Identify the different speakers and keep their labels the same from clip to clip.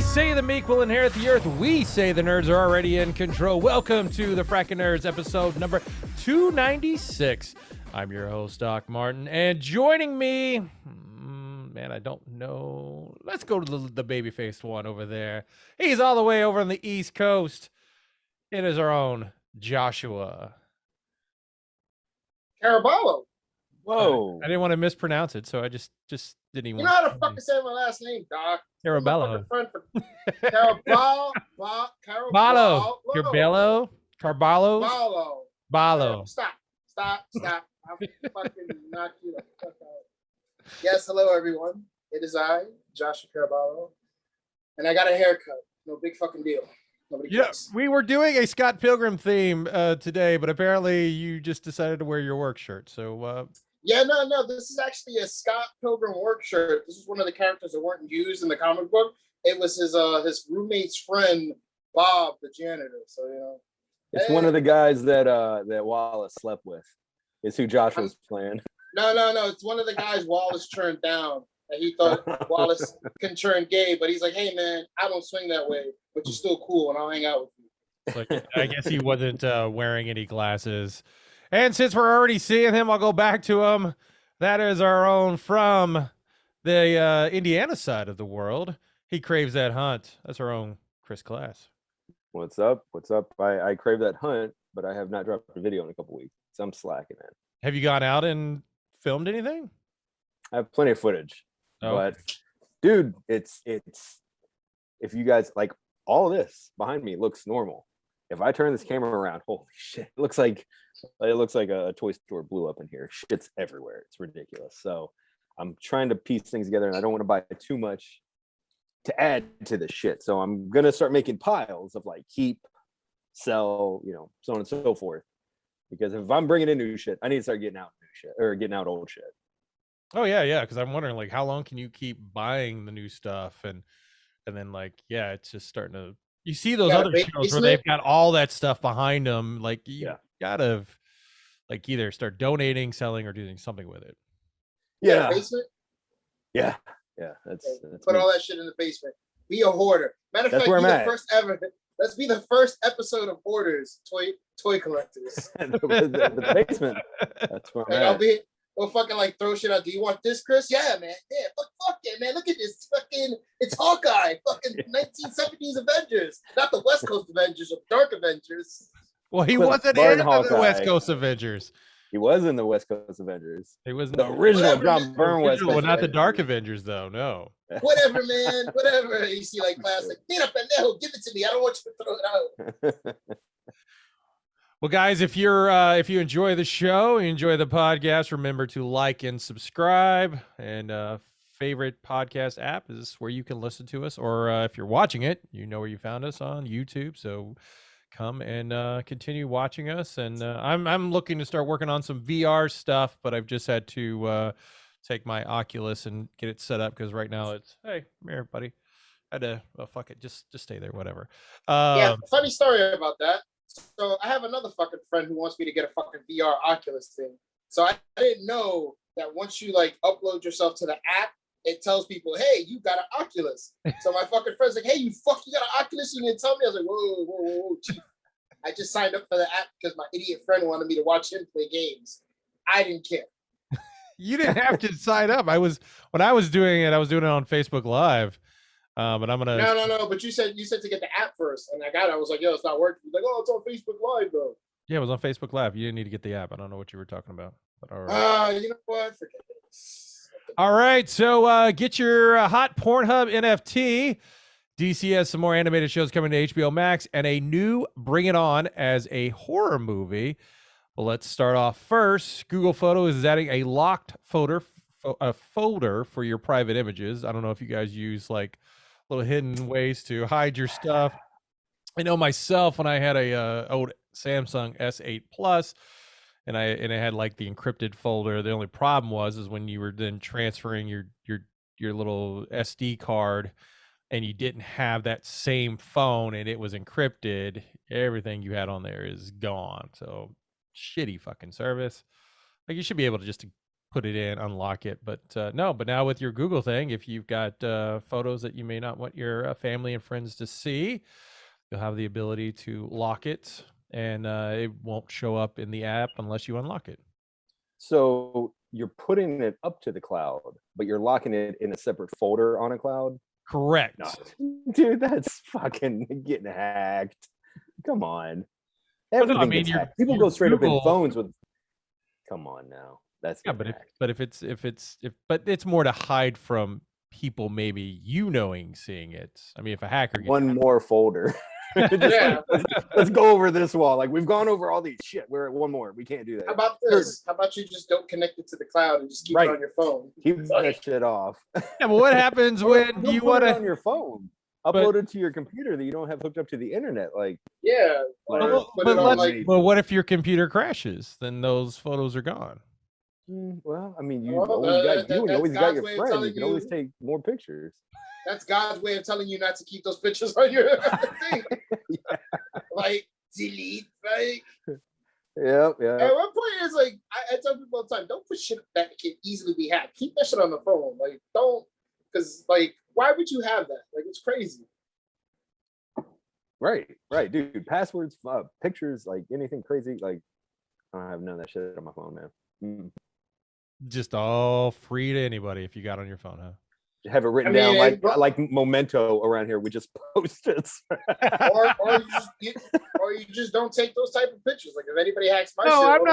Speaker 1: They say the meek will inherit the earth. We say the nerds are already in control. Welcome to the Frakkin Nerds, episode number 296. I'm your host, Doc Martin, and joining me, man, I don't know. Let's go to the baby-faced one over there. He's all the way over on the East Coast. It is our own Joshua
Speaker 2: Caraballo.
Speaker 3: Whoa.
Speaker 1: I didn't want to mispronounce it, so I just didn't even.
Speaker 2: You know how to fucking say my last name, Doc.
Speaker 1: Caraballo.
Speaker 2: Caraballo.
Speaker 1: Caraballo. Carballo. Ballo.
Speaker 2: Stop. I'll fucking knock you the fuck out. Yes, hello everyone. It is I, Joshua Caraballo. And I got a haircut. No big fucking deal. Nobody cares.
Speaker 1: We were doing a Scott Pilgrim theme today, but apparently you just decided to wear your work shirt. So
Speaker 2: yeah, no. This is actually a Scott Pilgrim work shirt. This is one of the characters that weren't used in the comic book. It was his roommate's friend, Bob, the janitor. So
Speaker 3: it's one of the guys that Wallace slept with. Is who Josh was playing.
Speaker 2: No. It's one of the guys Wallace turned down. And he thought Wallace can turn gay, but he's like, hey man, I don't swing that way, but you're still cool, and I'll hang out with you.
Speaker 1: Like, I guess he wasn't wearing any glasses. And since we're already seeing him, I'll go back to him. That is our own from the Indiana side of the world. He craves that hunt. That's our own Chris Class.
Speaker 3: What's up? I crave that hunt, but I have not dropped a video in a couple weeks. So I'm slacking, man.
Speaker 1: Have you gone out and filmed anything?
Speaker 3: I have plenty of footage.
Speaker 1: Oh.
Speaker 3: But dude, it's if you guys like, all this behind me looks normal. If I turn this camera around, holy shit, it looks like a toy store blew up in here. Shit's everywhere. It's ridiculous. So I'm trying to piece things together, and I don't want to buy too much to add to this shit. So I'm gonna start making piles of like keep, sell, so on and so forth. Because if I'm bringing in new shit, I need to start getting out new shit or getting out old shit.
Speaker 1: Oh yeah, because I'm wondering like how long can you keep buying the new stuff and then like it's just starting to. You see those other shows where they've got all that stuff behind them. Like you gotta like either start donating, selling, or doing something with it.
Speaker 3: Yeah.
Speaker 2: Basement.
Speaker 3: Yeah. That's
Speaker 2: put all that shit in the basement. Be a hoarder. Matter of fact, be the first ever. Let's be the first episode of Hoarders, toy collectors.
Speaker 3: the basement. That's where I'm at.
Speaker 2: We'll fucking like throw shit out. Do you want this, Chris? Yeah, man. Yeah, fuck it, man. Look at this fucking. It's Hawkeye. Fucking 1970s Avengers, not the West Coast Avengers or Dark Avengers.
Speaker 1: Well, he wasn't in the West Coast Avengers.
Speaker 3: He was in the West Coast Avengers.
Speaker 1: He was
Speaker 3: the original John Byrne West Coast.
Speaker 1: Well, not the Dark Avengers, though. No.
Speaker 2: Whatever, man. Whatever. You see, like class, like, mira pendejo, give it to me. I don't want you to throw it out.
Speaker 1: Well, guys, if you enjoy the show, you enjoy the podcast, remember to like and subscribe. And favorite podcast app is where you can listen to us. Or if you're watching it, you know where you found us on YouTube. So come and continue watching us. And I'm looking to start working on some VR stuff, but I've just had to take my Oculus and get it set up because right now it's hey, come here, buddy. I had to fuck it, just stay there, whatever.
Speaker 2: Funny story about that. So I have another fucking friend who wants me to get a fucking VR Oculus thing. So I didn't know that once you like upload yourself to the app, it tells people, hey, you got an Oculus. So my fucking friend's like, hey, you got an Oculus? You didn't tell me? I was like, whoa, chief. I just signed up for the app because my idiot friend wanted me to watch him play games. I didn't care.
Speaker 1: You didn't have to sign up. When I was doing it on Facebook Live. But I'm gonna
Speaker 2: no. But you said to get the app first, and I got it. I was like, yo, it's not working. He's like, oh, it's on Facebook Live though.
Speaker 1: Yeah, it was on Facebook Live. You didn't need to get the app. I don't know what you were talking about. But all right.
Speaker 2: You know what? Forget it.
Speaker 1: All right, so get your hot Pornhub NFT. DC has some more animated shows coming to HBOmax and a new Bring It On as a horror movie. Well, let's start off first. Google Photos is adding a locked folder for your private images. I don't know if you guys use like little hidden ways to hide your stuff. I know myself when I had a old Samsung S8 Plus, and I had like the encrypted folder. The only problem was when you were then transferring your little SD card, and you didn't have that same phone, and it was encrypted. Everything you had on there is gone. So shitty fucking service. Like you should be able to just put it in, unlock it. But no, but now with your Google thing, if you've got photos that you may not want your family and friends to see, you'll have the ability to lock it, and it won't show up in the app unless you unlock it.
Speaker 3: So you're putting it up to the cloud, but you're locking it in a separate folder on a cloud?
Speaker 1: Correct.
Speaker 3: No. Dude, that's fucking getting hacked. Come on. Everything gets hacked. People go straight up in phones with. Come on now. That's
Speaker 1: yeah, but it's more to hide from people maybe you knowing seeing it. I mean, if a hacker gets
Speaker 3: one more folder. Let's go over this wall. Like, we've gone over all these shit. We're at one more. We can't do that.
Speaker 2: How about this? How about you just don't connect it to the cloud and just keep it on your phone?
Speaker 3: Keep that shit off.
Speaker 1: Yeah, but what happens when you want
Speaker 3: to on your phone? Upload it to your computer that you don't have hooked up to the internet. Like,
Speaker 2: yeah.
Speaker 1: But what if your computer crashes? Then those photos are gone.
Speaker 3: Well, I mean, you always got your friend. You can always take more pictures.
Speaker 2: That's God's way of telling you not to keep those pictures on your thing. Yeah. Like, delete, like.
Speaker 3: Yeah.
Speaker 2: At one point, it's like, I tell people all the time, don't put shit that can easily be hacked. Keep that shit on the phone. Like, don't, because, like, why would you have that? Like, it's crazy.
Speaker 3: Right, dude. Passwords, pictures, like anything crazy. Like, I don't have none of that shit on my phone, man.
Speaker 2: Just all free to anybody if you got on your phone, huh?
Speaker 3: Have it written down like memento around here. We just post it.
Speaker 2: or you just don't take those type of pictures. Like if anybody hacks my shit.
Speaker 1: No, I'm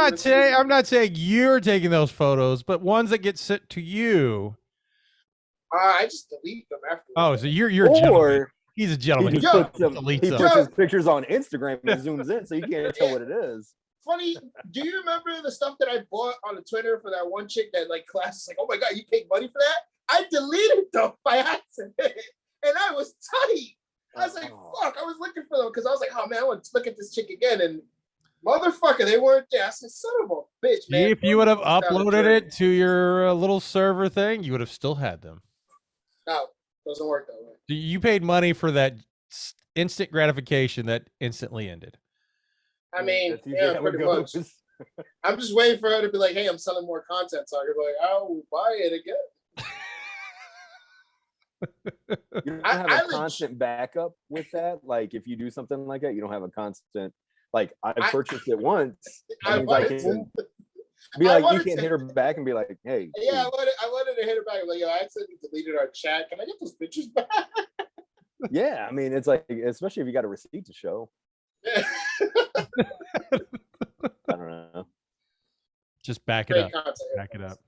Speaker 1: not saying you're taking those photos, but ones that get sent to you.
Speaker 2: I just delete them after.
Speaker 1: Oh, so you're a gentleman. He's a gentleman.
Speaker 3: He puts his pictures on Instagram and zooms in so you can't tell what it is.
Speaker 2: Funny, do you remember the stuff that I bought on the Twitter for that one chick that like class is like, oh my god, you paid money for that? I deleted them by accident, and I was tight. I was like, fuck, I was looking for them because I was like, oh man, I want to look at this chick again, and motherfucker, they weren't there. I said, son of a bitch, man.
Speaker 1: If you would have uploaded it to your little server thing, you would have still had them.
Speaker 2: No, doesn't work that way.
Speaker 1: You paid money for that instant gratification that instantly ended.
Speaker 2: I mean, yeah, pretty much. I'm just waiting for her to be like, hey, I'm selling more content. So you're like, I will buy it again.
Speaker 3: You don't have a constant backup with that. Like if you do something like that, you don't have a constant. Like I purchased it once. You can't hit her back and be like, "Hey."
Speaker 2: Yeah, I wanted to hit her back. Like, yo, I accidentally deleted our chat. Can I get those pictures back?
Speaker 3: Yeah, I mean, it's like, especially if you got a receipt to show.
Speaker 2: Yeah.
Speaker 3: I don't know.
Speaker 1: Just back it up. Back it up.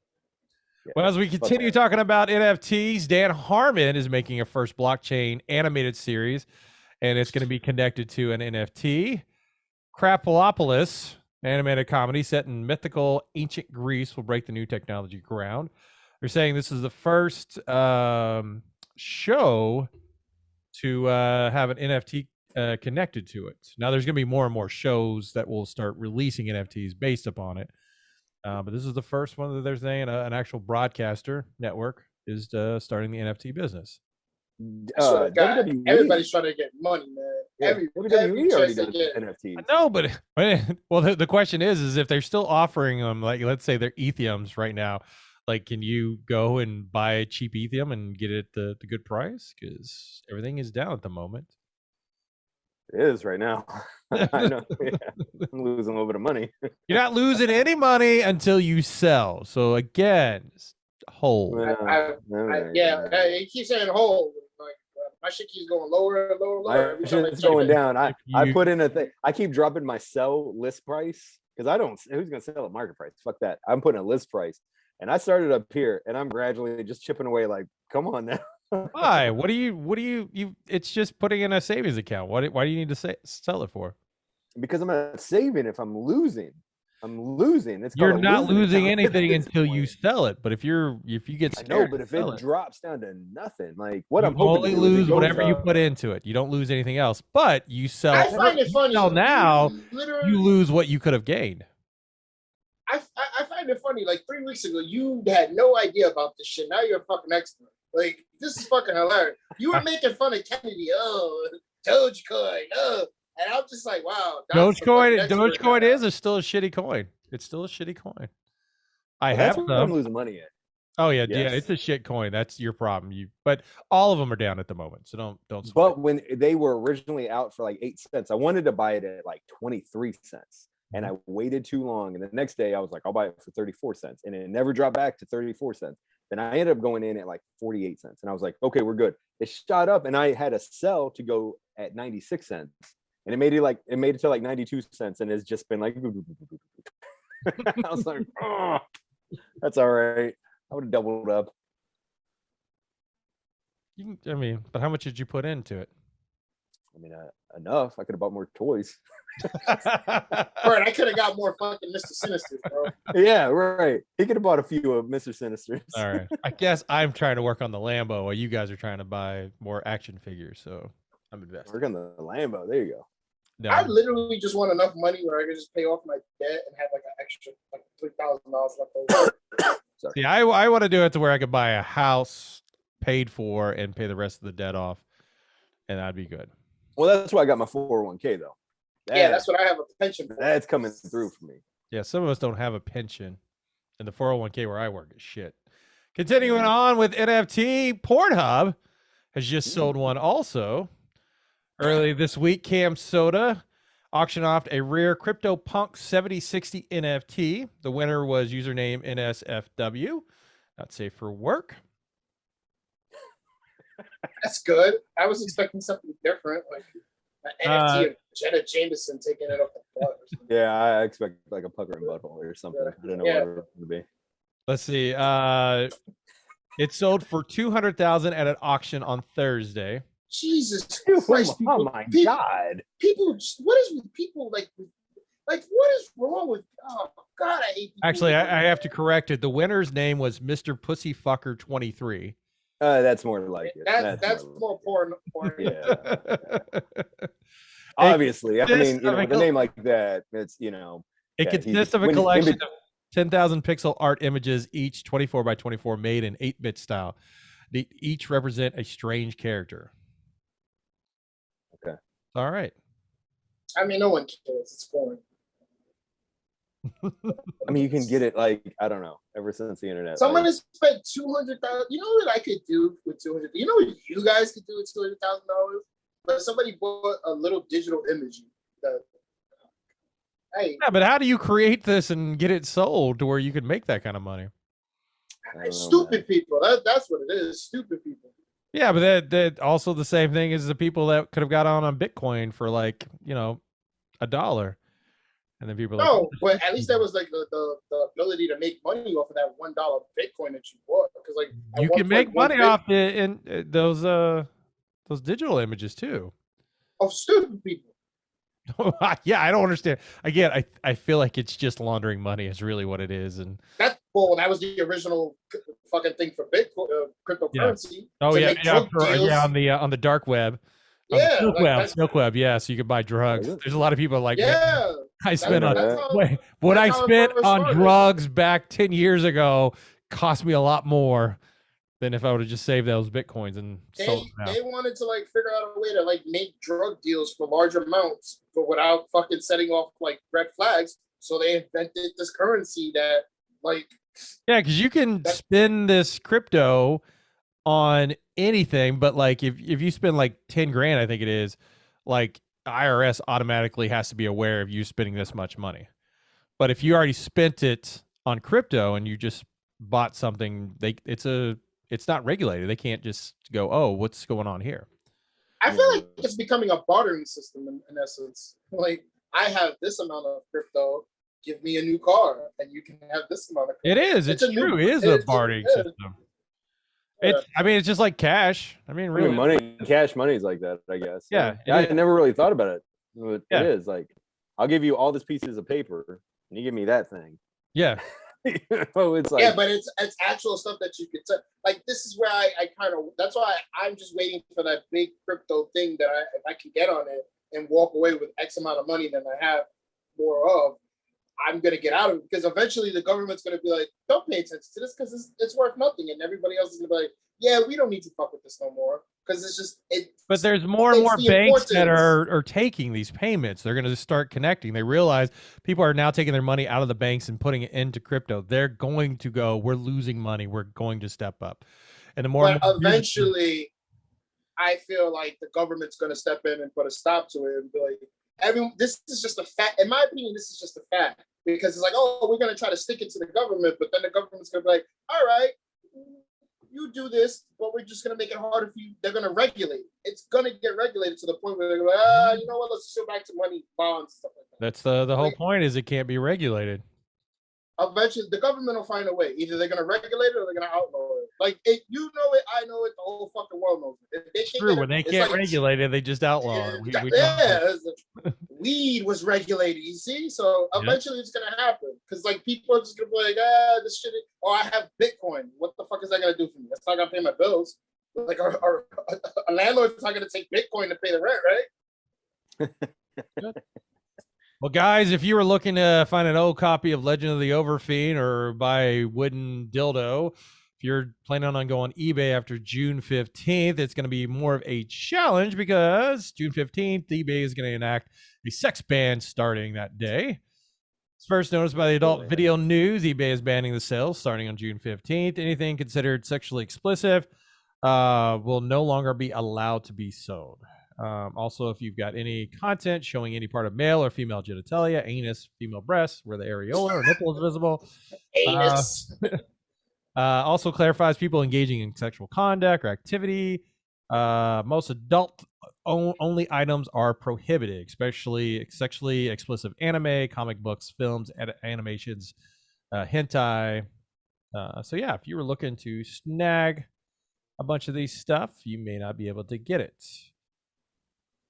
Speaker 1: Yeah. Well, as we continue talking about NFTs, Dan Harmon is making a first blockchain animated series, and it's going to be connected to an NFT. Crapolopolis, animated comedy set in mythical ancient Greece, will break the new technology ground. They're saying this is the first show to have an NFT connected to it. Now, there's going to be more and more shows that will start releasing NFTs based upon it. But this is the first one that they're saying an actual broadcaster network is starting the NFT business.
Speaker 2: Everybody's trying to get money, man.
Speaker 3: Yeah, WWE already does NFTs.
Speaker 1: No, but well, the question is if they're still offering them, like let's say they're Ethereums right now, like can you go and buy a cheap Ethereum and get it at the good price? Because everything is down at the moment.
Speaker 3: It is right now. I know. Yeah. I'm losing a little bit of money.
Speaker 1: You're not losing any money until you sell. So again, hold.
Speaker 2: He keeps saying hold. Like my shit keeps going lower and lower.
Speaker 3: It's going down. I put in a thing. I keep dropping my sell list price because I don't. Who's gonna sell at market price? Fuck that. I'm putting a list price, and I started up here, and I'm gradually just chipping away. Like, come on now.
Speaker 1: Why? What do you? It's just putting in a savings account. Why do you need to sell it for?
Speaker 3: Because I'm not saving. If I'm losing, It's
Speaker 1: you're not losing anything until you sell it. But if you get scared,
Speaker 3: I know. But if it drops down to nothing, like what I'm
Speaker 1: hoping only lose whatever you put into it. You don't lose anything else. But you sell.
Speaker 2: I find it funny.
Speaker 1: Now you lose what you could have gained.
Speaker 2: I find it funny. Like 3 weeks ago, you had no idea about this shit. Now you're a fucking expert. Like, this is fucking hilarious. You were making fun of Kennedy. Oh, Dogecoin. Oh. And I'm just like, wow.
Speaker 1: Dogecoin is still a shitty coin. It's still a shitty coin. I
Speaker 3: That's
Speaker 1: have
Speaker 3: what I'm
Speaker 1: some.
Speaker 3: losing money in.
Speaker 1: Oh yeah, yeah.
Speaker 3: Yes.
Speaker 1: It's a shit coin. That's your problem. But all of them are down at the moment, so don't. Sweat.
Speaker 3: But when they were originally out for like 8 cents, I wanted to buy it at like 23 cents. And I waited too long. And the next day I was like, I'll buy it for 34 cents. And it never dropped back to 34 cents. Then I ended up going in at like 48 cents. And I was like, okay, we're good. It shot up and I had a sell to go at 96 cents. And it made it to like 92 cents. And it's just been like, I was like, oh, that's all right. I would have doubled up.
Speaker 1: But how much did you put into it?
Speaker 3: I mean, enough. I could have bought more toys.
Speaker 2: Right, I could have got more fucking Mr. Sinister, bro.
Speaker 3: Yeah, right. He could have bought a few of Mr. Sinisters.
Speaker 1: All right. I guess I'm trying to work on the Lambo while you guys are trying to buy more action figures. So I'm investing.
Speaker 3: Work on the Lambo. There you go.
Speaker 1: No.
Speaker 2: I literally just want enough money where I could just pay off my debt and have like an extra like $3,000 left over.
Speaker 1: See, I want to do it to where I could buy a house paid for and pay the rest of the debt off, and that'd be good.
Speaker 3: Well, that's why I got my 401k though.
Speaker 2: Yeah, that's what I have a pension for.
Speaker 3: That's coming through for me.
Speaker 1: Yeah, some of us don't have a pension, and the 401k where I work is shit. Continuing on with NFT, Pornhub has just sold one also. Early this week, Cam Soda auctioned off a rare CryptoPunk 7060 NFT. The winner was username NSFW. Not safe for work.
Speaker 2: That's good. I was expecting something different, like an NFT of Jenna Jameson taking it up the butt. Or something.
Speaker 3: Yeah, I expect like a pucker and butthole or something. I don't know what it would be.
Speaker 1: Let's see. It sold for $200,000 at an auction on Thursday.
Speaker 2: Jesus Christ!
Speaker 3: Oh my God!
Speaker 2: People, what is with people like what is wrong with? Oh God, I hate people.
Speaker 1: Actually, I have to correct it. The winner's name was Mr. Pussyfucker 23.
Speaker 3: That's more like it.
Speaker 2: That's more porn.
Speaker 3: Yeah. Obviously, I mean, the name like that. It's
Speaker 1: It consists of a collection of 10,000 pixel art images, each 24 by 24, made in 8-bit style. They each represent a strange character.
Speaker 3: Okay.
Speaker 1: All right.
Speaker 2: I mean, no one cares. It's porn.
Speaker 3: I mean, you can get it like I don't know. Ever since the internet,
Speaker 2: someone has spent $200,000. You know what I could do with $200,000? You know what you guys could do with $200,000? But somebody bought a little digital image. Hey,
Speaker 1: yeah, but how do you create this and get it sold to where you can make that kind of money?
Speaker 2: Stupid people. That's what it is. Stupid people.
Speaker 1: Yeah, but that also the same thing as the people that could have got on Bitcoin for like $1. And then people
Speaker 2: but at least there was like the ability to make money off of that $1 Bitcoin that you bought, because like
Speaker 1: you can make money off those digital images too.
Speaker 2: Of stupid people.
Speaker 1: Yeah, I don't understand. Again, I feel like it's just laundering money is really what it is, and
Speaker 2: that was the original fucking thing for Bitcoin, cryptocurrency.
Speaker 1: Yeah. Oh yeah, on the dark web. Silk web, yeah. So you could buy drugs. There's a lot of people like,
Speaker 2: yeah.
Speaker 1: I spent what I spent on drugs back 10 years ago cost me a lot more than if I would have just saved those Bitcoins and sold them now.
Speaker 2: They wanted to like figure out a way to like make drug deals for large amounts, but without fucking setting off like red flags. So they invented this currency that like
Speaker 1: because you can spend this crypto on anything, but like if you spend like 10 grand, I think it is, like IRS automatically has to be aware of you spending this much money. But if you already spent it on crypto and you just bought something, it's not regulated. They can't just go, oh, what's going on here?
Speaker 2: I feel like it's becoming a bartering system in essence. Like, I have this amount of crypto, give me a new car, and you can have this amount of crypto.
Speaker 1: It is. It's true. It is a bartering system. It's just like cash. I mean, really,
Speaker 3: cash money is like that, I guess.
Speaker 1: Yeah.
Speaker 3: I never really thought about it. But it is like, I'll give you all these pieces of paper, and you give me that thing.
Speaker 1: Yeah.
Speaker 3: It's like,
Speaker 2: yeah, but it's actual stuff that you could like. This is where I kind of. That's why I'm just waiting for that big crypto thing that if I can get on it and walk away with X amount of money than I have more of. I'm gonna get out of it, because eventually the government's gonna be like, don't pay attention to this because it's worth nothing, and everybody else is gonna be like, yeah, we don't need to fuck with this no more because it's just it.
Speaker 1: But there's more and
Speaker 2: it's
Speaker 1: more
Speaker 2: the
Speaker 1: banks that
Speaker 2: importance.
Speaker 1: are taking these payments. They're going to start connecting. They realize people are now taking their money out of the banks and putting it into crypto. They're going to go, we're losing money. We're going to step up. And the more
Speaker 2: But
Speaker 1: and more businesses-
Speaker 2: eventually, I feel like the government's gonna step in and put a stop to it and be like, this is just a fact. In my opinion, this is just a fact, because it's like, oh, we're gonna try to stick it to the government, but then the government's gonna be like, all right, you do this, but we're just gonna make it harder for you. They're gonna regulate. It's gonna get regulated to the point where they're like, you know what? Let's go back to money, bonds, stuff like that.
Speaker 1: That's the whole point, is it can't be regulated.
Speaker 2: Eventually, the government will find a way. Either they're gonna regulate it or they're gonna outlaw it. Like, you know it, I know it, the whole fucking world knows it. If they can't
Speaker 1: True, when they can't regulate it, they just outlaw it.
Speaker 2: Weed was regulated, you see? So eventually it's gonna happen. Because like people are just gonna be like, this shit is, oh, I have Bitcoin. What the fuck is that gonna do for me? That's not gonna pay my bills. Like a landlord's not gonna take Bitcoin to pay the rent, right?
Speaker 1: Well, guys, if you were looking to find an old copy of Legend of the Overfiend or buy a wooden dildo, if you're planning on going eBay after June 15th, it's going to be more of a challenge, because June 15th, eBay is going to enact a sex ban starting that day. It's first noticed by the Adult Video News. eBay is banning the sales starting on June 15th. Anything considered sexually explicit will no longer be allowed to be sold. Also, if you've got any content showing any part of male or female genitalia, anus, female breasts, where the areola or nipple is visible.
Speaker 2: Anus.
Speaker 1: Also clarifies people engaging in sexual conduct or activity. Most adult only items are prohibited, especially sexually explicit anime, comic books, films, animations, hentai. So yeah, if you were looking to snag a bunch of these stuff, you may not be able to get it.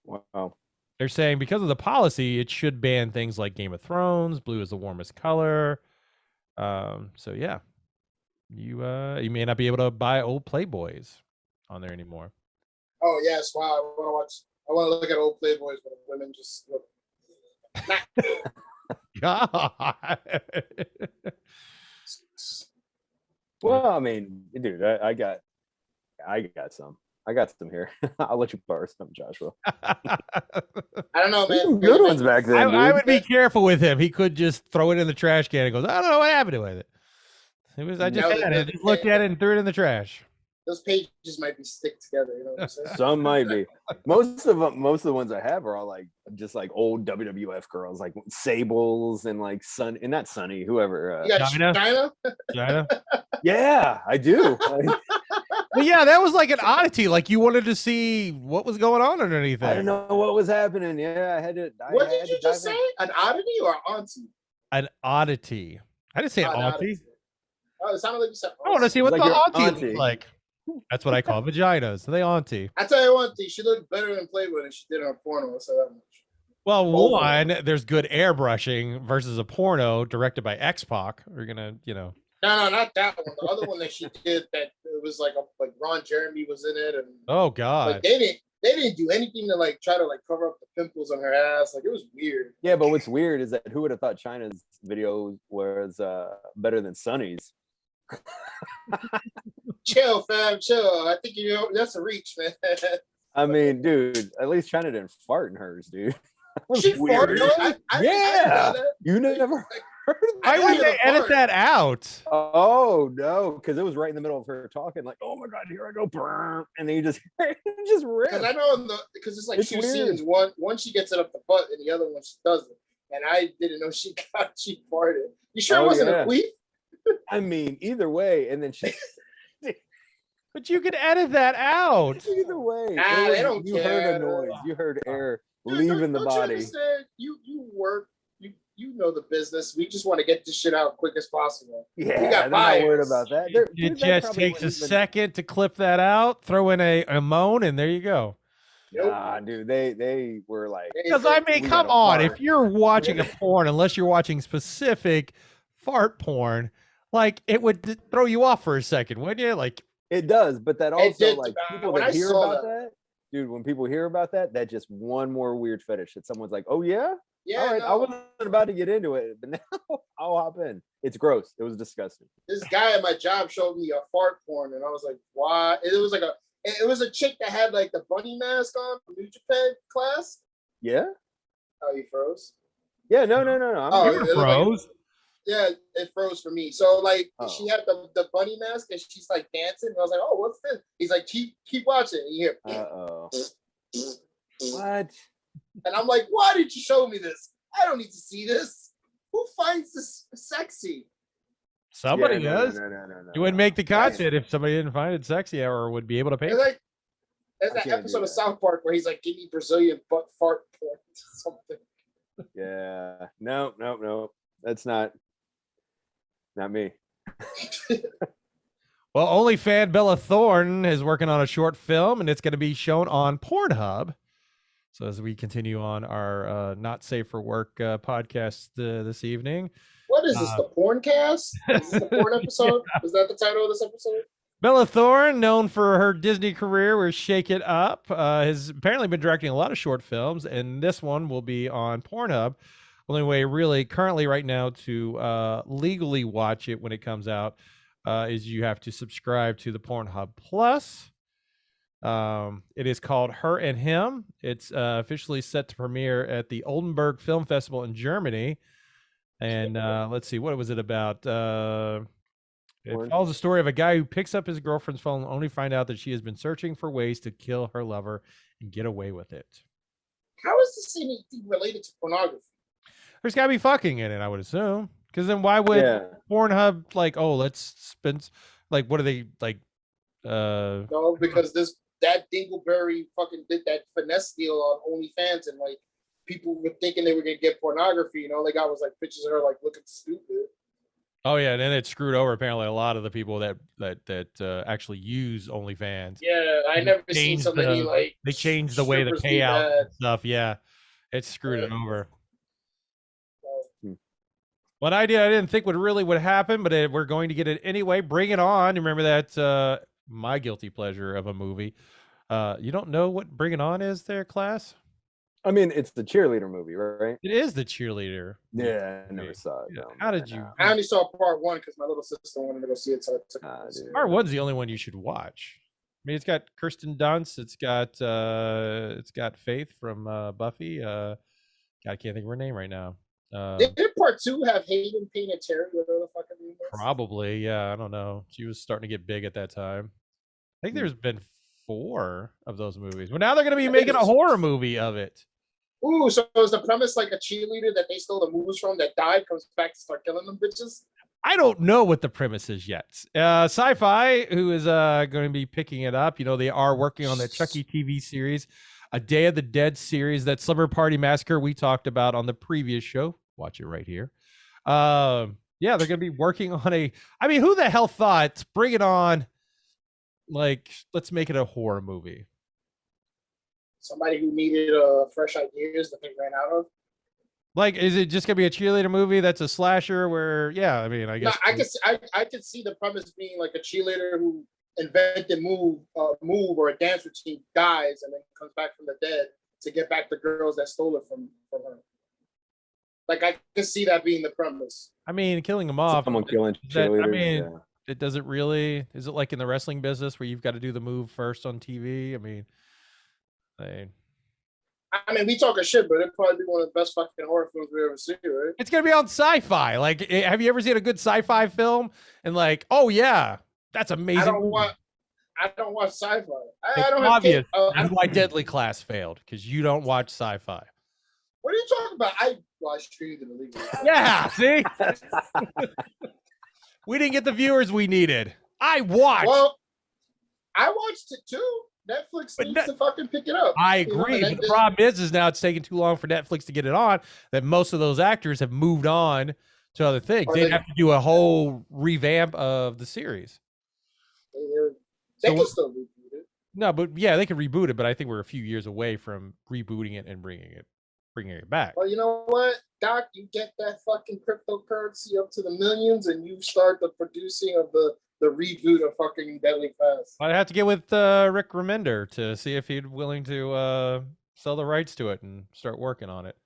Speaker 3: Wow.
Speaker 1: They're saying because of the policy, it should ban things like Game of Thrones. Blue is the warmest color. So yeah, you may not be able to buy old Playboys on there anymore.
Speaker 2: Oh yes, wow! I want to look at old Playboys where women just look.
Speaker 1: God.
Speaker 3: Well, I mean, dude, I got some. I got some here. I'll let you borrow some, Joshua.
Speaker 2: I don't know, man.
Speaker 3: Good ones back then.
Speaker 1: I would be careful with him. He could just throw it in the trash can and goes, I don't know what happened to it. I just had it. Just looked at it and threw it in the trash.
Speaker 2: Those pages might be stick together. You know what I'm saying?
Speaker 3: Some might be. Most of the ones I have are all like just like old WWF girls, like Sables and like not Sunny, whoever.
Speaker 2: You got China?
Speaker 1: China?
Speaker 3: Yeah, I do.
Speaker 1: But yeah, that was like an oddity. Like you wanted to see what was going on underneath
Speaker 3: I
Speaker 1: it.
Speaker 3: don't know what was happening. Yeah, I had to.
Speaker 2: What did you just say? An oddity or auntie?
Speaker 1: An oddity. I didn't say auntie.
Speaker 2: Oh, it sounded like you said.
Speaker 1: I want to see what
Speaker 3: like
Speaker 1: the
Speaker 3: your
Speaker 1: auntie looks like. That's what I call vaginas. They auntie.
Speaker 2: I tell you one thing, she looked better in Playboy than she did on porno. So that much.
Speaker 1: Well, one, there's good airbrushing versus a porno directed by X-Pac. We're gonna,
Speaker 2: No, not that one. The other one that she did, that it was like Ron Jeremy was in it, and
Speaker 1: oh god,
Speaker 2: like, they didn't do anything to like try to like cover up the pimples on her ass. Like it was weird.
Speaker 3: Yeah, but what's weird is that who would have thought China's video was better than Sunny's?
Speaker 2: Chill, fam, chill. I think that's a reach, man.
Speaker 3: I mean, dude, at least China didn't fart in hers, dude.
Speaker 2: She farted.
Speaker 3: Yeah, you never.
Speaker 1: Why would they edit that out?
Speaker 3: Oh no, because it was right in the middle of her talking, like, "Oh my god, here I go," brr, and then you just rip.
Speaker 2: Because I know because it's like two scenes. One she gets it up the butt, and the other one she doesn't. And I didn't know she farted. You sure it wasn't a queef?
Speaker 3: I mean, either way, and then she.
Speaker 1: But you could edit that out.
Speaker 3: Either way,
Speaker 2: they don't care.
Speaker 3: You heard a noise. You heard air leaving the body.
Speaker 2: You work. You know the business. We just want to get this shit out quick as possible.
Speaker 3: Yeah,
Speaker 2: we got
Speaker 3: I'm not worried about that.
Speaker 1: It just takes a second to clip that out, throw in a moan, and there you go.
Speaker 3: Nah, dude, they were like.
Speaker 1: Because I mean, come on, if you're watching a porn, unless you're watching specific fart porn, like it would throw you off for a second, wouldn't you? Like
Speaker 3: it does, but that also like people that hear about that, dude. When people hear about that, that's just one more weird fetish that someone's like, "Oh yeah."
Speaker 2: Yeah,
Speaker 3: all right, I wasn't about to get into it, but now I'll hop in. It's gross. It was disgusting.
Speaker 2: This guy at my job showed me a fart porn, and I was like, "Why?" It was a chick that had like the bunny mask on from New Japan class.
Speaker 3: Yeah.
Speaker 2: Oh, you froze?
Speaker 3: Yeah. No.
Speaker 2: Oh,
Speaker 1: You froze.
Speaker 2: Yeah, it froze for me. So like she
Speaker 3: Oh.
Speaker 2: had the bunny mask and she's like dancing. And I was like, "Oh, what's this?" He's like, "Keep watching." And you hear,
Speaker 3: Uh-oh. What?
Speaker 2: and I'm like, "Why did you show me this? I don't need to see this. Who finds this sexy?"
Speaker 1: Somebody
Speaker 3: Yeah,
Speaker 1: does.
Speaker 3: No.
Speaker 1: You wouldn't make the content if somebody didn't find it sexy or would be able to pay.
Speaker 2: It's like there's
Speaker 3: I
Speaker 2: that
Speaker 3: can't
Speaker 2: episode
Speaker 3: do
Speaker 2: of
Speaker 3: that.
Speaker 2: South Park where he's like, "Give me Brazilian butt fart porn," something.
Speaker 3: Yeah. No. That's not me.
Speaker 1: Well, only fan Bella Thorne is working on a short film, and it's going to be shown on Pornhub. So as we continue on our Not Safe for Work podcast this evening,
Speaker 2: What is this? The porn cast? Is this the porn episode? Is that the title of this episode?
Speaker 1: Bella Thorne, known for her Disney career with Shake It Up, has apparently been directing a lot of short films, and this one will be on Pornhub. Only way really currently right now to legally watch it when it comes out is you have to subscribe to the Pornhub Plus. It is called Her and Him. It's officially set to premiere at the Oldenburg Film Festival in Germany. And let's see, what was it about? It follows the story of a guy who picks up his girlfriend's phone only to find out that she has been searching for ways to kill her lover and get away with it.
Speaker 2: How is this anything related to pornography?
Speaker 1: There's got to be fucking in it, I would assume. Because then why would Pornhub like, oh, let's spend like, what are they like?
Speaker 2: No, because that Dingleberry fucking did that finesse deal on OnlyFans, and like people were thinking they were gonna get pornography, and all they got was like pictures of her like looking stupid.
Speaker 1: Oh yeah, and then it screwed over apparently a lot of the people that actually use OnlyFans.
Speaker 2: Yeah, I never seen so many like
Speaker 1: they changed the way the payout and stuff. Yeah, it screwed it over. One idea I didn't think would happen, but we're going to get it anyway. Bring it on! Remember that my guilty pleasure of a movie. You don't know what Bring It On is, there, class?
Speaker 3: I mean, it's the Cheerleader movie, right?
Speaker 1: It is the Cheerleader.
Speaker 3: Yeah, I never saw it.
Speaker 1: Yeah.
Speaker 3: No,
Speaker 1: How did you?
Speaker 2: I only saw part one because my little sister wanted to go see it. So I took
Speaker 1: Part one's the only one you should watch. I mean, it's got Kirsten Dunst. It's got Faith from Buffy. God, I can't think of her name right now.
Speaker 2: Did part two have Hayden Panettiere, whatever the fuck her name was?
Speaker 1: Probably, yeah. I don't know. She was starting to get big at that time. I think there's been 4 of those movies. But now they're going to be making a horror movie of it.
Speaker 2: Ooh, so is the premise like a cheerleader that they stole the moves from that died comes back to start killing them bitches?
Speaker 1: I don't know what the premise is yet. Sci-Fi, who is going to be picking it up, they are working on that Chucky TV series, a Day of the Dead series, that Slumber Party Massacre we talked about on the previous show. Watch it right here. Yeah, they're going to be working on I mean, who the hell thought, Bring It On, like, let's make it a horror movie?
Speaker 2: Somebody who needed fresh ideas that they ran out of.
Speaker 1: Like, is it just gonna be a cheerleader movie that's a slasher? Where, yeah, I mean, I guess
Speaker 2: I could see the premise being like a cheerleader who invented move or a dance routine, dies, and then comes back from the dead to get back the girls that stole it from her. Like, I can see that being the premise.
Speaker 1: I mean, killing them off.
Speaker 3: Someone killing cheerleaders.
Speaker 1: I mean, it doesn't really. Is it like in the wrestling business where you've got to do the move first on TV? I mean,
Speaker 2: we talking shit, but it'd probably be one of the best fucking horror films we ever see, right?
Speaker 1: It's gonna be on Sci-Fi. Like, have you ever seen a good sci-fi film and like, oh yeah, that's amazing?
Speaker 2: I don't watch sci-fi. I don't
Speaker 1: obvious.
Speaker 2: have
Speaker 1: That's why Deadly Class failed, because you don't watch sci-fi.
Speaker 2: What are you talking about? I watched Cheerleader illegally.
Speaker 1: Yeah, see, we didn't get the viewers we needed. I watched.
Speaker 2: Well, I watched it too. Netflix needs to fucking pick it up.
Speaker 1: I agree. But the problem is now it's taking too long for Netflix to get it on, that most of those actors have moved on to other things. They'd have to do a whole revamp of the series.
Speaker 2: They can still reboot it.
Speaker 1: No, but yeah, they can reboot it, but I think we're a few years away from rebooting it and bringing it back.
Speaker 2: Well, you know what, Doc? You get that fucking cryptocurrency up to the millions, and you start the producing of the reboot of fucking Deadly Class.
Speaker 1: I'd have to get with Rick Remender to see if he'd willing to sell the rights to it and start working on it.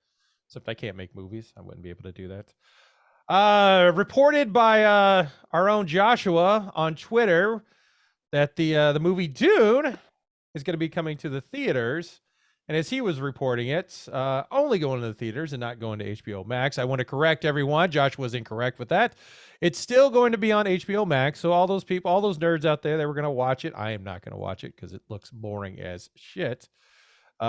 Speaker 1: Except I can't make movies. I wouldn't be able to do that. Reported by our own Joshua on Twitter that the movie Dune is going to be coming to the theaters. And as he was reporting it, only going to the theaters and not going to HBO Max. I want to correct everyone. Josh was incorrect with that. It's still going to be on HBO Max. So all those people, all those nerds out there that were going to watch it, I am not going to watch it because it looks boring as shit. They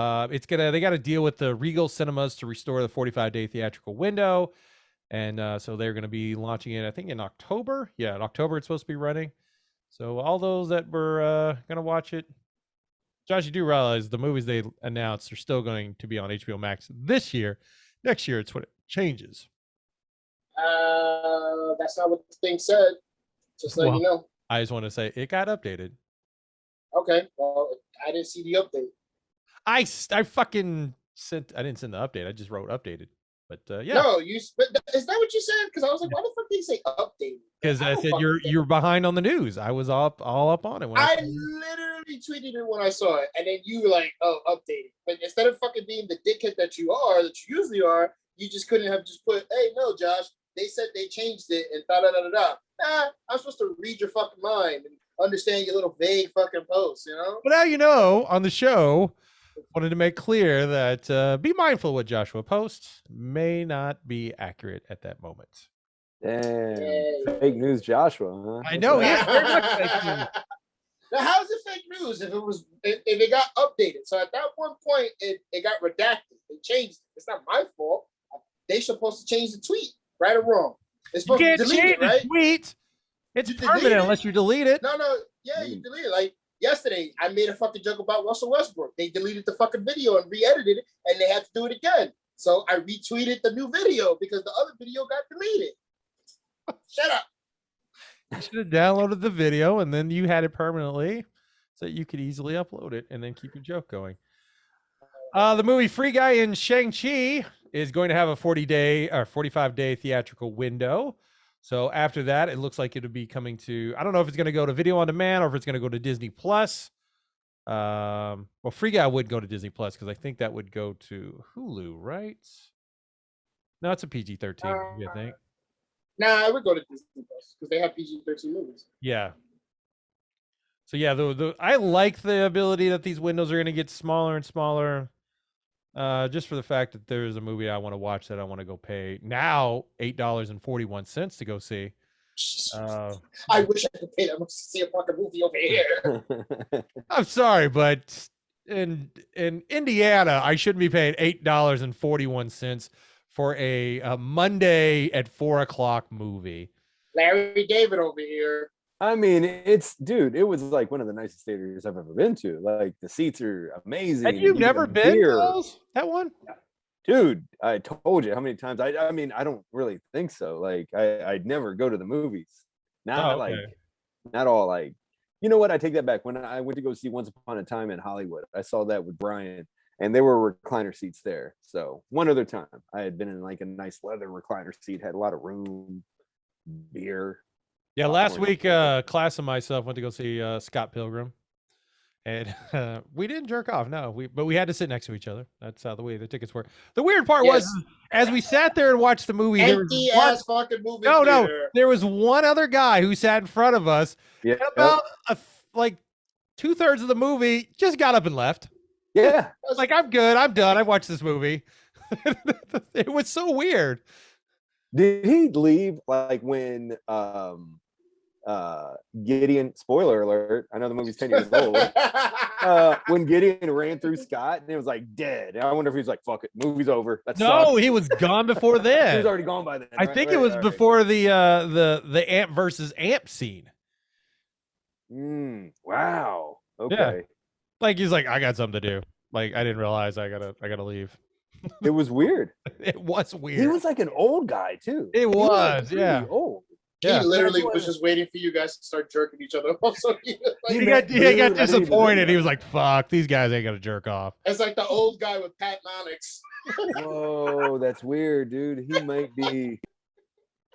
Speaker 1: got to deal with the Regal Cinemas to restore the 45-day theatrical window. And so they're going to be launching it, I think, in October. Yeah, in October it's supposed to be running. So all those that were going to watch it, Josh, you do realize the movies they announced are still going to be on HBO Max this year. Next year, it's when it changes.
Speaker 2: That's not what the thing said. Just let you know.
Speaker 1: I just want to say it got updated.
Speaker 2: Okay, well, I didn't see the update.
Speaker 1: I fucking sent. I didn't send the update. I just wrote updated. But yeah.
Speaker 2: No, is that what you said? Because I was like, why the fuck did you say updated?
Speaker 1: Because I said you're behind on the news. I was all up on it. When
Speaker 2: I literally tweeted it when I saw it, and then you were like, "Oh, updated." But instead of fucking being the dickhead that you usually are, you just couldn't have just put, "Hey, no, Josh, they said they changed it," and da da da da da. Nah, I'm supposed to read your fucking mind and understand your little vague fucking posts, you know?
Speaker 1: But now you know on the show. Wanted to make clear that be mindful what Joshua posts may not be accurate at that moment.
Speaker 3: Damn, fake news, Joshua. Huh?
Speaker 1: I know. Yeah, very much fake news.
Speaker 2: Now, how is it fake news if it got updated? So at that one point, it got redacted. They changed it. It's not my fault. They supposed to change the tweet, right or wrong? It's supposed
Speaker 1: you can't
Speaker 2: to delete
Speaker 1: change
Speaker 2: it, right?
Speaker 1: the tweet. It's permanent unless you delete it.
Speaker 2: No, yeah, you delete it. Like yesterday, I made a fucking joke about Russell Westbrook. They deleted the fucking video and re-edited it, and they had to do it again. So I retweeted the new video because the other video got deleted. Shut up.
Speaker 1: You should have downloaded the video and then you had it permanently so that you could easily upload it and then keep your joke going. The movie Free Guy in Shang-Chi is going to have a 40-day or 45-day theatrical window. So after that, it looks like it'll be coming to, I don't know if it's going to go to video on demand or if it's going to go to Disney Plus. Well, Free Guy would go to Disney Plus because I think that would go to Hulu, right? No, it's a PG-13 movie, I think.
Speaker 2: Nah, I would go to Disney Plus because they have PG-13 movies.
Speaker 1: Yeah. So yeah, I like the ability that these windows are going to get smaller and smaller. Just for the fact that there's a movie I want to watch that I want to go pay now $8.41 to go see.
Speaker 2: I wish I could pay that much to see a fucking movie over here.
Speaker 1: I'm sorry, but in Indiana, I shouldn't be paying $8.41 for a Monday at 4:00 movie.
Speaker 2: Larry David over here.
Speaker 3: I mean, dude, it was like one of the nicest theaters I've ever been to. Like the seats are amazing.
Speaker 1: Have you never been to that one? Dude,
Speaker 3: I told you how many times. I mean, I don't really think so. Like I'd never go to the movies. Not all like, you know what? I take that back. When I went to go see Once Upon a Time in Hollywood, I saw that with Brian. And there were recliner seats there. So one other time I had been in like a nice leather recliner seat, had a lot of room, beer.
Speaker 1: Yeah, last week, class and myself went to go see Scott Pilgrim. And we didn't jerk off, no. But we had to sit next to each other. That's how the way the tickets were. The weird part was, as we sat there and watched the movie,
Speaker 2: empty ass fucking movie.
Speaker 1: No, there was one other guy who sat in front of us.
Speaker 3: Yeah.
Speaker 1: About like 2/3 of the movie, just got up and left.
Speaker 3: Yeah.
Speaker 1: I was like, I'm good. I'm done. I watched this movie. It was so weird.
Speaker 3: Did he leave like when Gideon, spoiler alert, I know the movie's 10 years old, when Gideon ran through Scott and it was like dead. I wonder if he was like, fuck it, movie's over.
Speaker 1: He was gone before then.
Speaker 3: He was already gone by then.
Speaker 1: I think it was before the Amp versus Amp scene.
Speaker 3: Wow. Okay.
Speaker 1: Yeah. Like he's like, I got something to do. Like I didn't realize I gotta leave.
Speaker 3: It was weird.
Speaker 1: It was weird.
Speaker 3: He was like an old guy too.
Speaker 1: It was, yeah.
Speaker 3: Old.
Speaker 1: Yeah.
Speaker 2: He literally was just waiting for you guys to start jerking each other off. So he
Speaker 1: got disappointed. He was like, fuck, these guys ain't gonna jerk off.
Speaker 2: It's like the old guy with Pat Nonix.
Speaker 3: Whoa, that's weird, dude. He might be.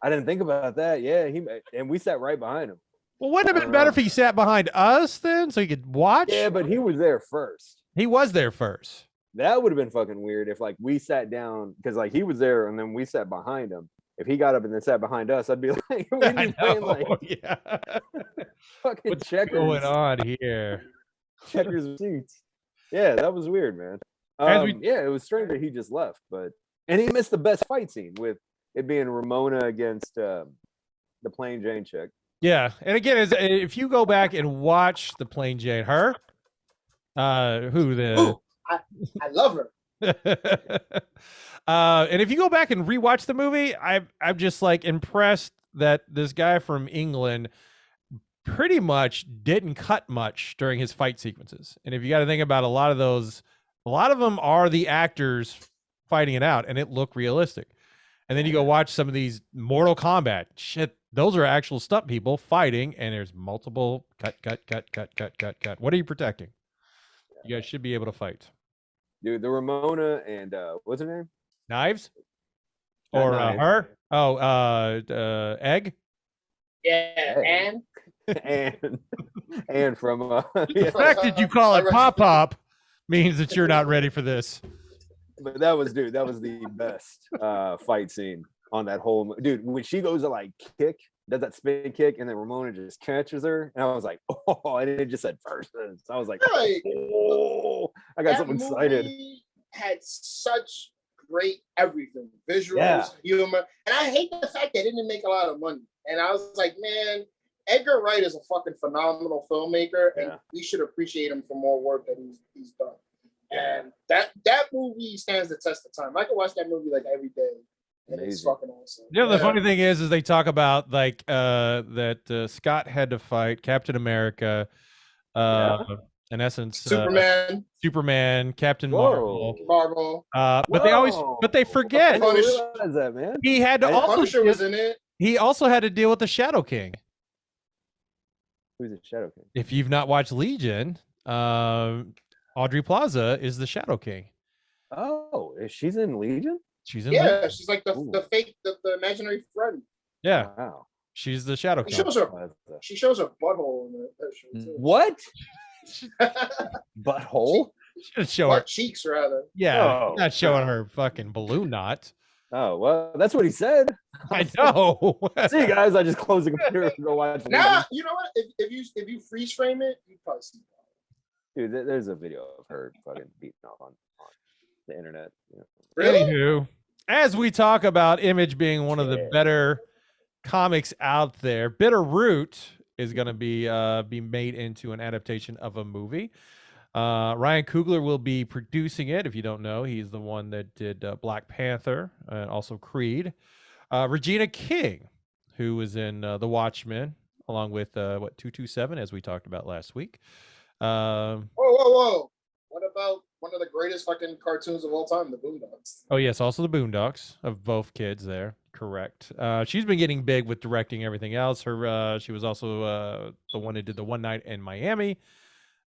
Speaker 3: I didn't think about that. Yeah, and we sat right behind him.
Speaker 1: Well, wouldn't it have been better if he sat behind us then so he could watch?
Speaker 3: Yeah, but he was there first.
Speaker 1: He was there first.
Speaker 3: That would have been fucking weird if like we sat down because like he was there and then we sat behind him. if he got up and then sat behind us, I'd be like, we'd
Speaker 1: I
Speaker 3: be playing
Speaker 1: know.
Speaker 3: like
Speaker 1: Yeah.
Speaker 3: fucking
Speaker 1: What's
Speaker 3: checkers.
Speaker 1: going on here?
Speaker 3: Checkers of seats. Yeah, that was weird, man. Yeah, it was strange that he just left, and he missed the best fight scene with it being Ramona against the Plain Jane chick.
Speaker 1: Yeah, and again, if you go back and watch the Plain Jane, her,
Speaker 2: Ooh, I love her.
Speaker 1: And if you go back and rewatch the movie, I'm just like impressed that this guy from England pretty much didn't cut much during his fight sequences. And if you got to think about a lot of them are the actors fighting it out, and it looked realistic. And then you go watch some of these Mortal Kombat shit. Those are actual stunt people fighting, and there's multiple cut. What are you protecting? You guys should be able to fight.
Speaker 3: Dude, the Ramona and what's her name?
Speaker 1: Knives?
Speaker 3: Not
Speaker 1: Or
Speaker 3: Knives.
Speaker 1: her? Oh, Egg?
Speaker 2: Yeah,
Speaker 3: and from
Speaker 1: The fact that you call it pop means that you're not ready for this.
Speaker 3: but that was the best fight scene on that whole dude. When she goes to like kick, does that spin kick, and then Ramona just catches her, and I was like, oh, and it just said versus. I was like,
Speaker 2: Right.
Speaker 3: oh, I got so excited.
Speaker 2: Movie had such great everything, visuals, humor, and I hate the fact they didn't make a lot of money. And I was like, man, Edgar Wright is a fucking phenomenal filmmaker, and we should appreciate him for more work that he's done. And that movie stands the test of time. I can watch that movie like every day. And it's fucking awesome.
Speaker 1: You know, the funny thing is they talk about like that Scott had to fight Captain America, in essence, Superman, Captain Marvel. But they forget.
Speaker 3: I didn't realize that, man.
Speaker 1: He had to
Speaker 2: Punisher was in it.
Speaker 1: He also had to deal with the Shadow King.
Speaker 3: Who's the Shadow King?
Speaker 1: If you've not watched Legion, Audrey Plaza is the Shadow King.
Speaker 3: Oh, she's in Legion?
Speaker 1: She's in Legion.
Speaker 2: She's like the fake, the imaginary friend.
Speaker 1: Yeah.
Speaker 3: Wow.
Speaker 1: She's the Shadow King.
Speaker 2: She shows her butthole in that show too.
Speaker 3: What? Butthole?
Speaker 1: She should show her
Speaker 2: cheeks rather.
Speaker 1: Yeah, not showing her fucking balloon knot.
Speaker 3: Oh well, that's what he said.
Speaker 1: I know.
Speaker 3: See you guys. I just closed the computer and go watch.
Speaker 2: Nah, you know what? If you freeze frame it, you probably see
Speaker 3: it. Dude, there's a video of her fucking beating off on the internet.
Speaker 2: Really?
Speaker 1: Anywho, as we talk about Image being one of the better comics out there, Bitterroot is going to be made into an adaptation of a movie. Ryan Coogler will be producing it. If you don't know, he's the one that did Black Panther and also Creed. Regina King, who was in The Watchmen, along with 227, as we talked about last week.
Speaker 2: Whoa! What about one of the greatest fucking cartoons of all time, The Boondocks?
Speaker 1: Oh yes, also The Boondocks of both kids there. Correct. She's been getting big with directing everything else. She was also the one who did The One Night in Miami.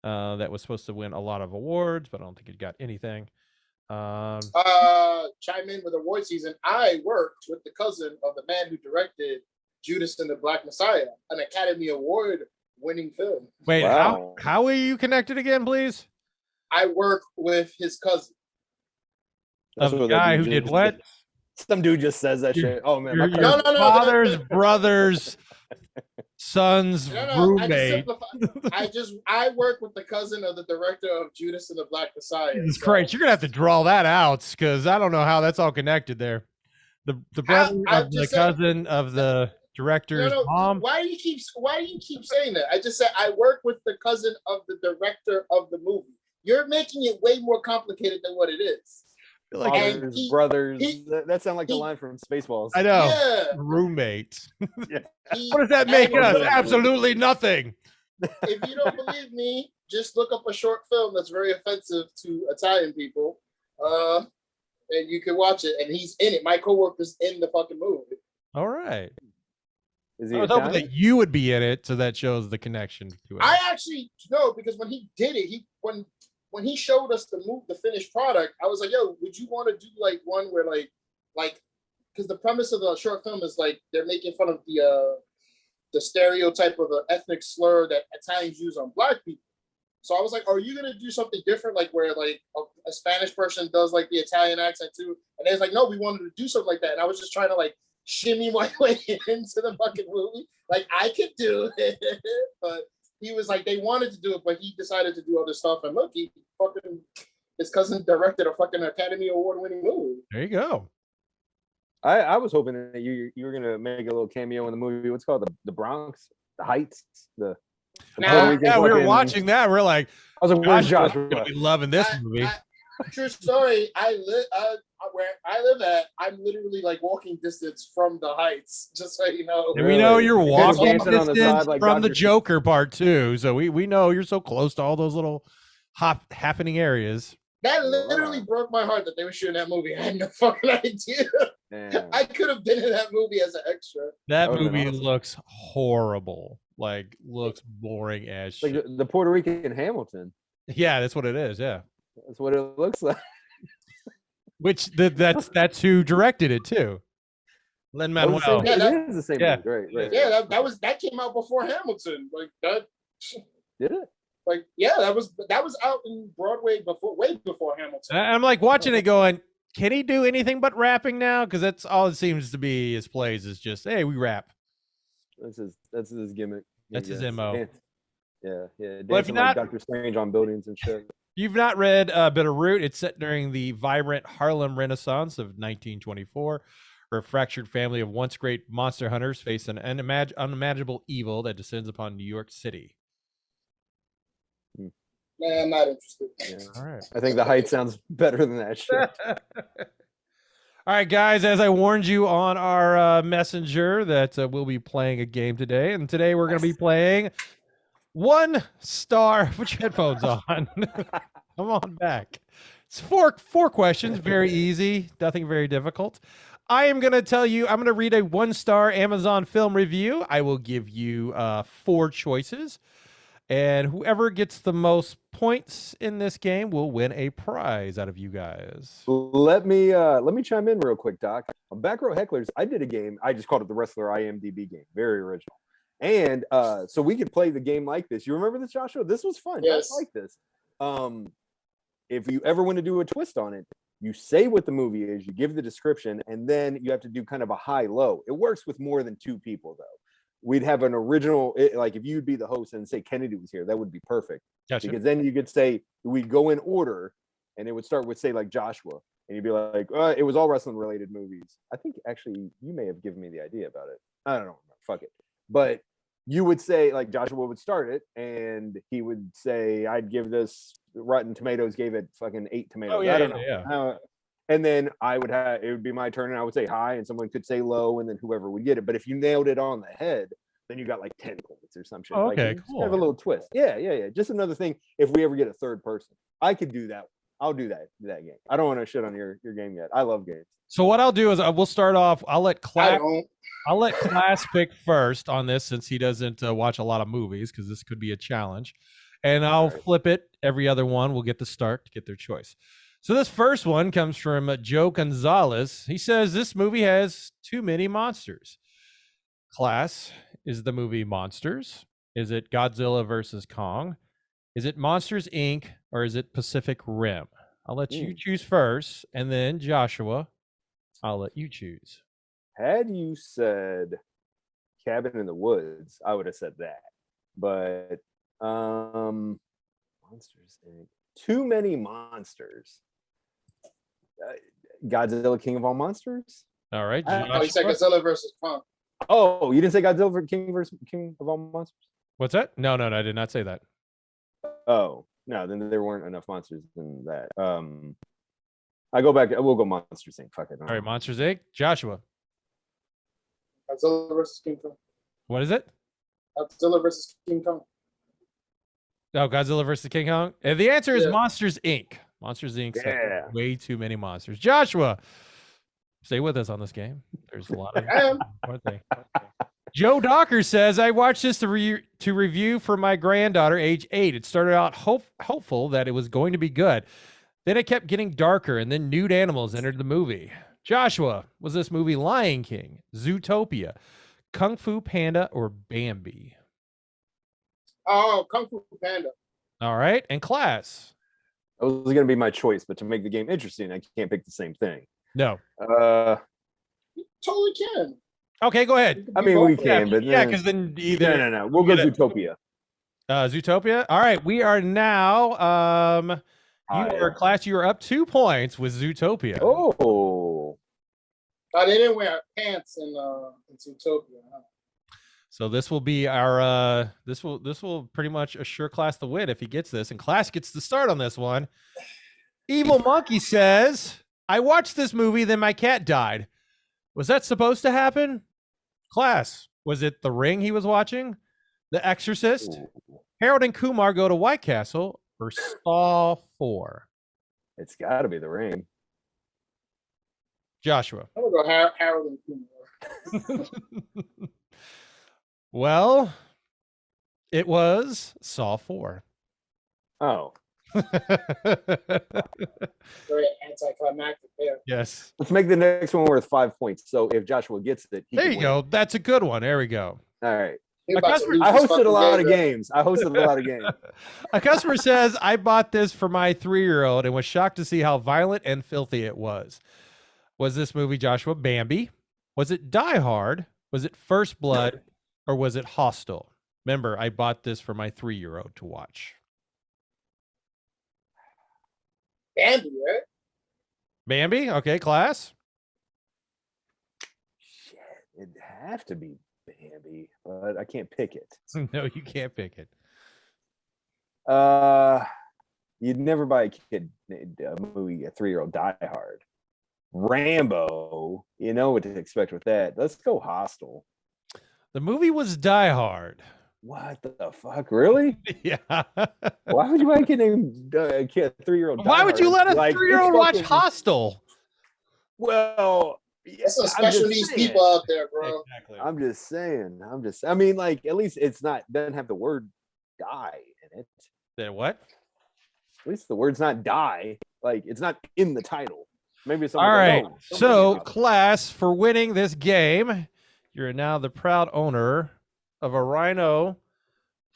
Speaker 1: That was supposed to win a lot of awards, but I don't think it got anything.
Speaker 2: Chime in with award season. I worked with the cousin of the man who directed Judas and the Black Messiah, an Academy Award winning film.
Speaker 1: Wait, how are you connected again, please?
Speaker 2: I work with his cousin.
Speaker 1: Of the guy who did what?
Speaker 3: Some dude just says that shit. Oh man,
Speaker 1: your father's brother's son's roommate.
Speaker 2: I work with the cousin of the director of Judas and the Black Messiah.
Speaker 1: Jesus Christ, you're gonna have to draw that out because I don't know how that's all connected there. The brother of the cousin of the director's mom.
Speaker 2: Why do you keep saying that? I just said I work with the cousin of the director of the movie. You're making it way more complicated than what it is.
Speaker 3: Like brothers. That sounds like the line from Spaceballs.
Speaker 1: I know. Yeah. Roommate. What does that make us? Absolutely nothing.
Speaker 2: If you don't believe me, just look up a short film that's very offensive to Italian people, and you can watch it. And he's in it. My coworker's in the fucking movie.
Speaker 1: All right.
Speaker 3: Is he
Speaker 1: I was hoping that you would be in it, so that shows the connection to it.
Speaker 2: I actually know because when he did it, when he showed us the finished product, I was like, yo, would you want to do like one where like because the premise of the short film is like they're making fun of the stereotype of an ethnic slur that Italians use on Black people. So I was like, are you gonna do something different, like where like a Spanish person does like the Italian accent too? And they was like, no, we wanted to do something like that. And I was just trying to like shimmy my way into the fucking movie. Like I could do it, but he was like they wanted to do it, but he decided to do other stuff. And look, he fucking his cousin directed a fucking Academy Award winning movie.
Speaker 1: There you go.
Speaker 3: I was hoping that you were gonna make a little cameo in the movie. What's it called the Bronx, the Heights, the
Speaker 2: Nah,
Speaker 1: yeah, we were watching that. We're like,
Speaker 3: I was like, where's Josh?
Speaker 1: Gonna be loving this movie.
Speaker 2: True story. Where I live at, I'm literally like walking distance from the Heights. Just so you know.
Speaker 1: And we know you're walking
Speaker 3: dancing on the
Speaker 1: distance
Speaker 3: side like
Speaker 1: from the
Speaker 3: Dr.
Speaker 1: Joker part too. So we know you're so close to all those little happening areas.
Speaker 2: That literally broke my heart that they were shooting that movie. I had no fucking idea. Damn. I could have been in that movie as an extra.
Speaker 1: That movie looks horrible. Like looks boring as shit.
Speaker 3: Like the Puerto Rican Hamilton.
Speaker 1: Yeah, that's what it is. Yeah,
Speaker 3: that's what it looks like.
Speaker 1: Which that's who directed it too. Lin-Manuel.
Speaker 3: Yeah, that is the same movie. Right.
Speaker 2: Yeah, that came out before Hamilton. Like that.
Speaker 3: Did it?
Speaker 2: Like yeah, that was out in Broadway way before Hamilton.
Speaker 1: I'm like watching it, going, can he do anything but rapping now? Because that's all it seems to be. His plays is just, hey, we rap.
Speaker 3: That's his gimmick.
Speaker 1: That's his MO.
Speaker 3: Yeah.
Speaker 1: Well, if you're not,
Speaker 3: like Dr. Strange on buildings and shit.
Speaker 1: You've not read Bitterroot. It's set during the vibrant Harlem Renaissance of 1924, where a fractured family of once great monster hunters face an unimaginable evil that descends upon New York City.
Speaker 2: Man, I'm not interested.
Speaker 1: Yeah. All right.
Speaker 3: I think the Heights sounds better than that shit.
Speaker 1: All right, guys, as I warned you on our messenger that we'll be playing a game today, and today we're going to be playing One Star. Put your headphones on. Come on back. It's four questions, very easy, nothing very difficult. I am going to tell you, I'm going to read a 1-star Amazon film review. I will give you 4 choices, and whoever gets the most points in this game will win a prize out of you guys.
Speaker 3: Let me chime in real quick, Doc. On Back Row Hecklers, I did a game. I just called it the Wrestler IMDb game. Very original. And so we could play the game like this. You remember this, Joshua? This was fun.
Speaker 2: Yes.
Speaker 3: I like this. If you ever want to do a twist on it, you say what the movie is, you give the description, and then you have to do kind of a high-low. It works with more than 2 people, though. We'd have an original, like if you'd be the host and say Kennedy was here, that would be perfect.
Speaker 1: Gotcha.
Speaker 3: Because then you could say, we'd go in order, and it would start with, say, like Joshua. And you'd be like, it was all wrestling-related movies. I think, actually, you may have given me the idea about it. I don't know. Fuck it. But you would say, like, Joshua would start it, and he would say, I'd give this, Rotten Tomatoes gave it fucking 8 tomatoes.
Speaker 1: Oh, yeah,
Speaker 3: I don't know.
Speaker 1: Yeah.
Speaker 3: And then it would be my turn, and I would say high, and someone could say low, and then whoever would get it. But if you nailed it on the head, then you got like 10 points or some shit.
Speaker 1: Oh, okay,
Speaker 3: like,
Speaker 1: cool.
Speaker 3: Kind of a little twist. Yeah. Just another thing. If we ever get a third person, I could do that. I'll do that game. I don't want to shit on your game yet. I love games.
Speaker 1: So what I'll do is we'll start off. I'll let Class pick first on this, since he doesn't watch a lot of movies, because this could be a challenge. And I'll flip it. Every other one will get the start to get their choice. So this first one comes from Joe Gonzalez. He says this movie has too many monsters. Class, is the movie Monsters? Is it Godzilla versus Kong? Is it Monsters, Inc., or is it Pacific Rim? I'll let you choose first, and then Joshua, I'll let you choose.
Speaker 3: Had you said Cabin in the Woods, I would have said that. But Monsters, Inc. Too many monsters. Godzilla, King of all monsters.
Speaker 1: All right.
Speaker 2: You said Godzilla versus Kong.
Speaker 3: Oh, you didn't say Godzilla King of all monsters?
Speaker 1: What's that? No, I did not say that.
Speaker 3: Oh no, then there weren't enough monsters in that. I go back. We'll go Monsters Inc. Fuck it.
Speaker 1: All right, Monsters Inc. Joshua.
Speaker 2: Godzilla versus King Kong.
Speaker 1: What is it?
Speaker 2: Godzilla versus King Kong.
Speaker 1: Oh, Godzilla versus King Kong. And the answer is Monsters Inc. Monsters Inc.
Speaker 3: Yeah.
Speaker 1: Way too many monsters. Joshua, stay with us on this game. There's a lot of one thing. Joe Docker says, I watched this to review for my granddaughter, age 8. It started out hopeful that it was going to be good. Then it kept getting darker, and then nude animals entered the movie. Joshua, was this movie Lion King, Zootopia, Kung Fu Panda, or Bambi?
Speaker 2: Oh, Kung Fu Panda.
Speaker 1: All right. And Class.
Speaker 3: That was going to be my choice, but to make the game interesting, I can't pick the same thing.
Speaker 1: No.
Speaker 2: totally can.
Speaker 1: Okay, go ahead.
Speaker 3: I mean, we can, but
Speaker 1: Yeah, because then either
Speaker 3: no. We'll go Zootopia.
Speaker 1: Zootopia. All right, we are now. You are up 2 points with Zootopia.
Speaker 3: Oh,
Speaker 2: They didn't wear pants in Zootopia. Huh?
Speaker 1: So this will be our this will pretty much assure Class the win if he gets this, and Class gets the start on this one. Evil Monkey says, "I watched this movie, then my cat died. Was that supposed to happen?" Class, was it The Ring he was watching? The Exorcist?
Speaker 3: Ooh.
Speaker 1: Harold and Kumar go to White Castle, or Saw 4?
Speaker 3: It's got to be The Ring.
Speaker 1: Joshua.
Speaker 2: I'm gonna go Harold and Kumar.
Speaker 1: Well, it was Saw 4.
Speaker 3: Oh,
Speaker 2: Very anticlimactic there.
Speaker 1: Yes.
Speaker 3: let's make the next one worth 5 points. So if Joshua gets it, he
Speaker 1: There
Speaker 3: can
Speaker 1: you
Speaker 3: win.
Speaker 1: go. That's a good one. There we go.
Speaker 3: All right.
Speaker 2: He about to lose
Speaker 3: I
Speaker 2: his
Speaker 3: hosted
Speaker 2: fucking
Speaker 3: a lot of
Speaker 2: game,
Speaker 3: games. I hosted a lot of games.
Speaker 1: A customer says, I bought this for my 3-year-old and was shocked to see how violent and filthy it was. Was this movie, Joshua, Bambi? Was it Die Hard? Was it First Blood? Or was it Hostel? Remember, I bought this for my 3-year-old to watch.
Speaker 2: Bambi, right?
Speaker 1: Bambi? Okay, Class?
Speaker 3: Shit, it'd have to be Bambi, but I can't pick it.
Speaker 1: No, you can't pick it.
Speaker 3: You'd never buy a kid a movie, a 3-year-old Die Hard. Rambo, you know what to expect with that. Let's go Hostel.
Speaker 1: The movie was Die Hard.
Speaker 3: What the fuck? Really?
Speaker 1: Yeah.
Speaker 3: Why would you make a named a kid 3-year-old?
Speaker 1: Why would you let a
Speaker 3: Like,
Speaker 1: 3-year-old
Speaker 3: it's
Speaker 1: watch
Speaker 3: fucking-
Speaker 1: Hostel?
Speaker 3: Well,
Speaker 2: There's some
Speaker 3: I'm
Speaker 2: special
Speaker 3: just
Speaker 2: needs
Speaker 3: saying.
Speaker 2: people out there, bro.
Speaker 1: Exactly.
Speaker 3: I'm just saying. I mean, like, at least it's not doesn't have the word die in it.
Speaker 1: That what?
Speaker 3: At least the word's not die. Like, it's not in the title. Maybe it's
Speaker 1: All
Speaker 3: something
Speaker 1: right.
Speaker 3: like, oh,
Speaker 1: So,
Speaker 3: somebody-
Speaker 1: Class, for winning this game, you're now the proud owner of a rhino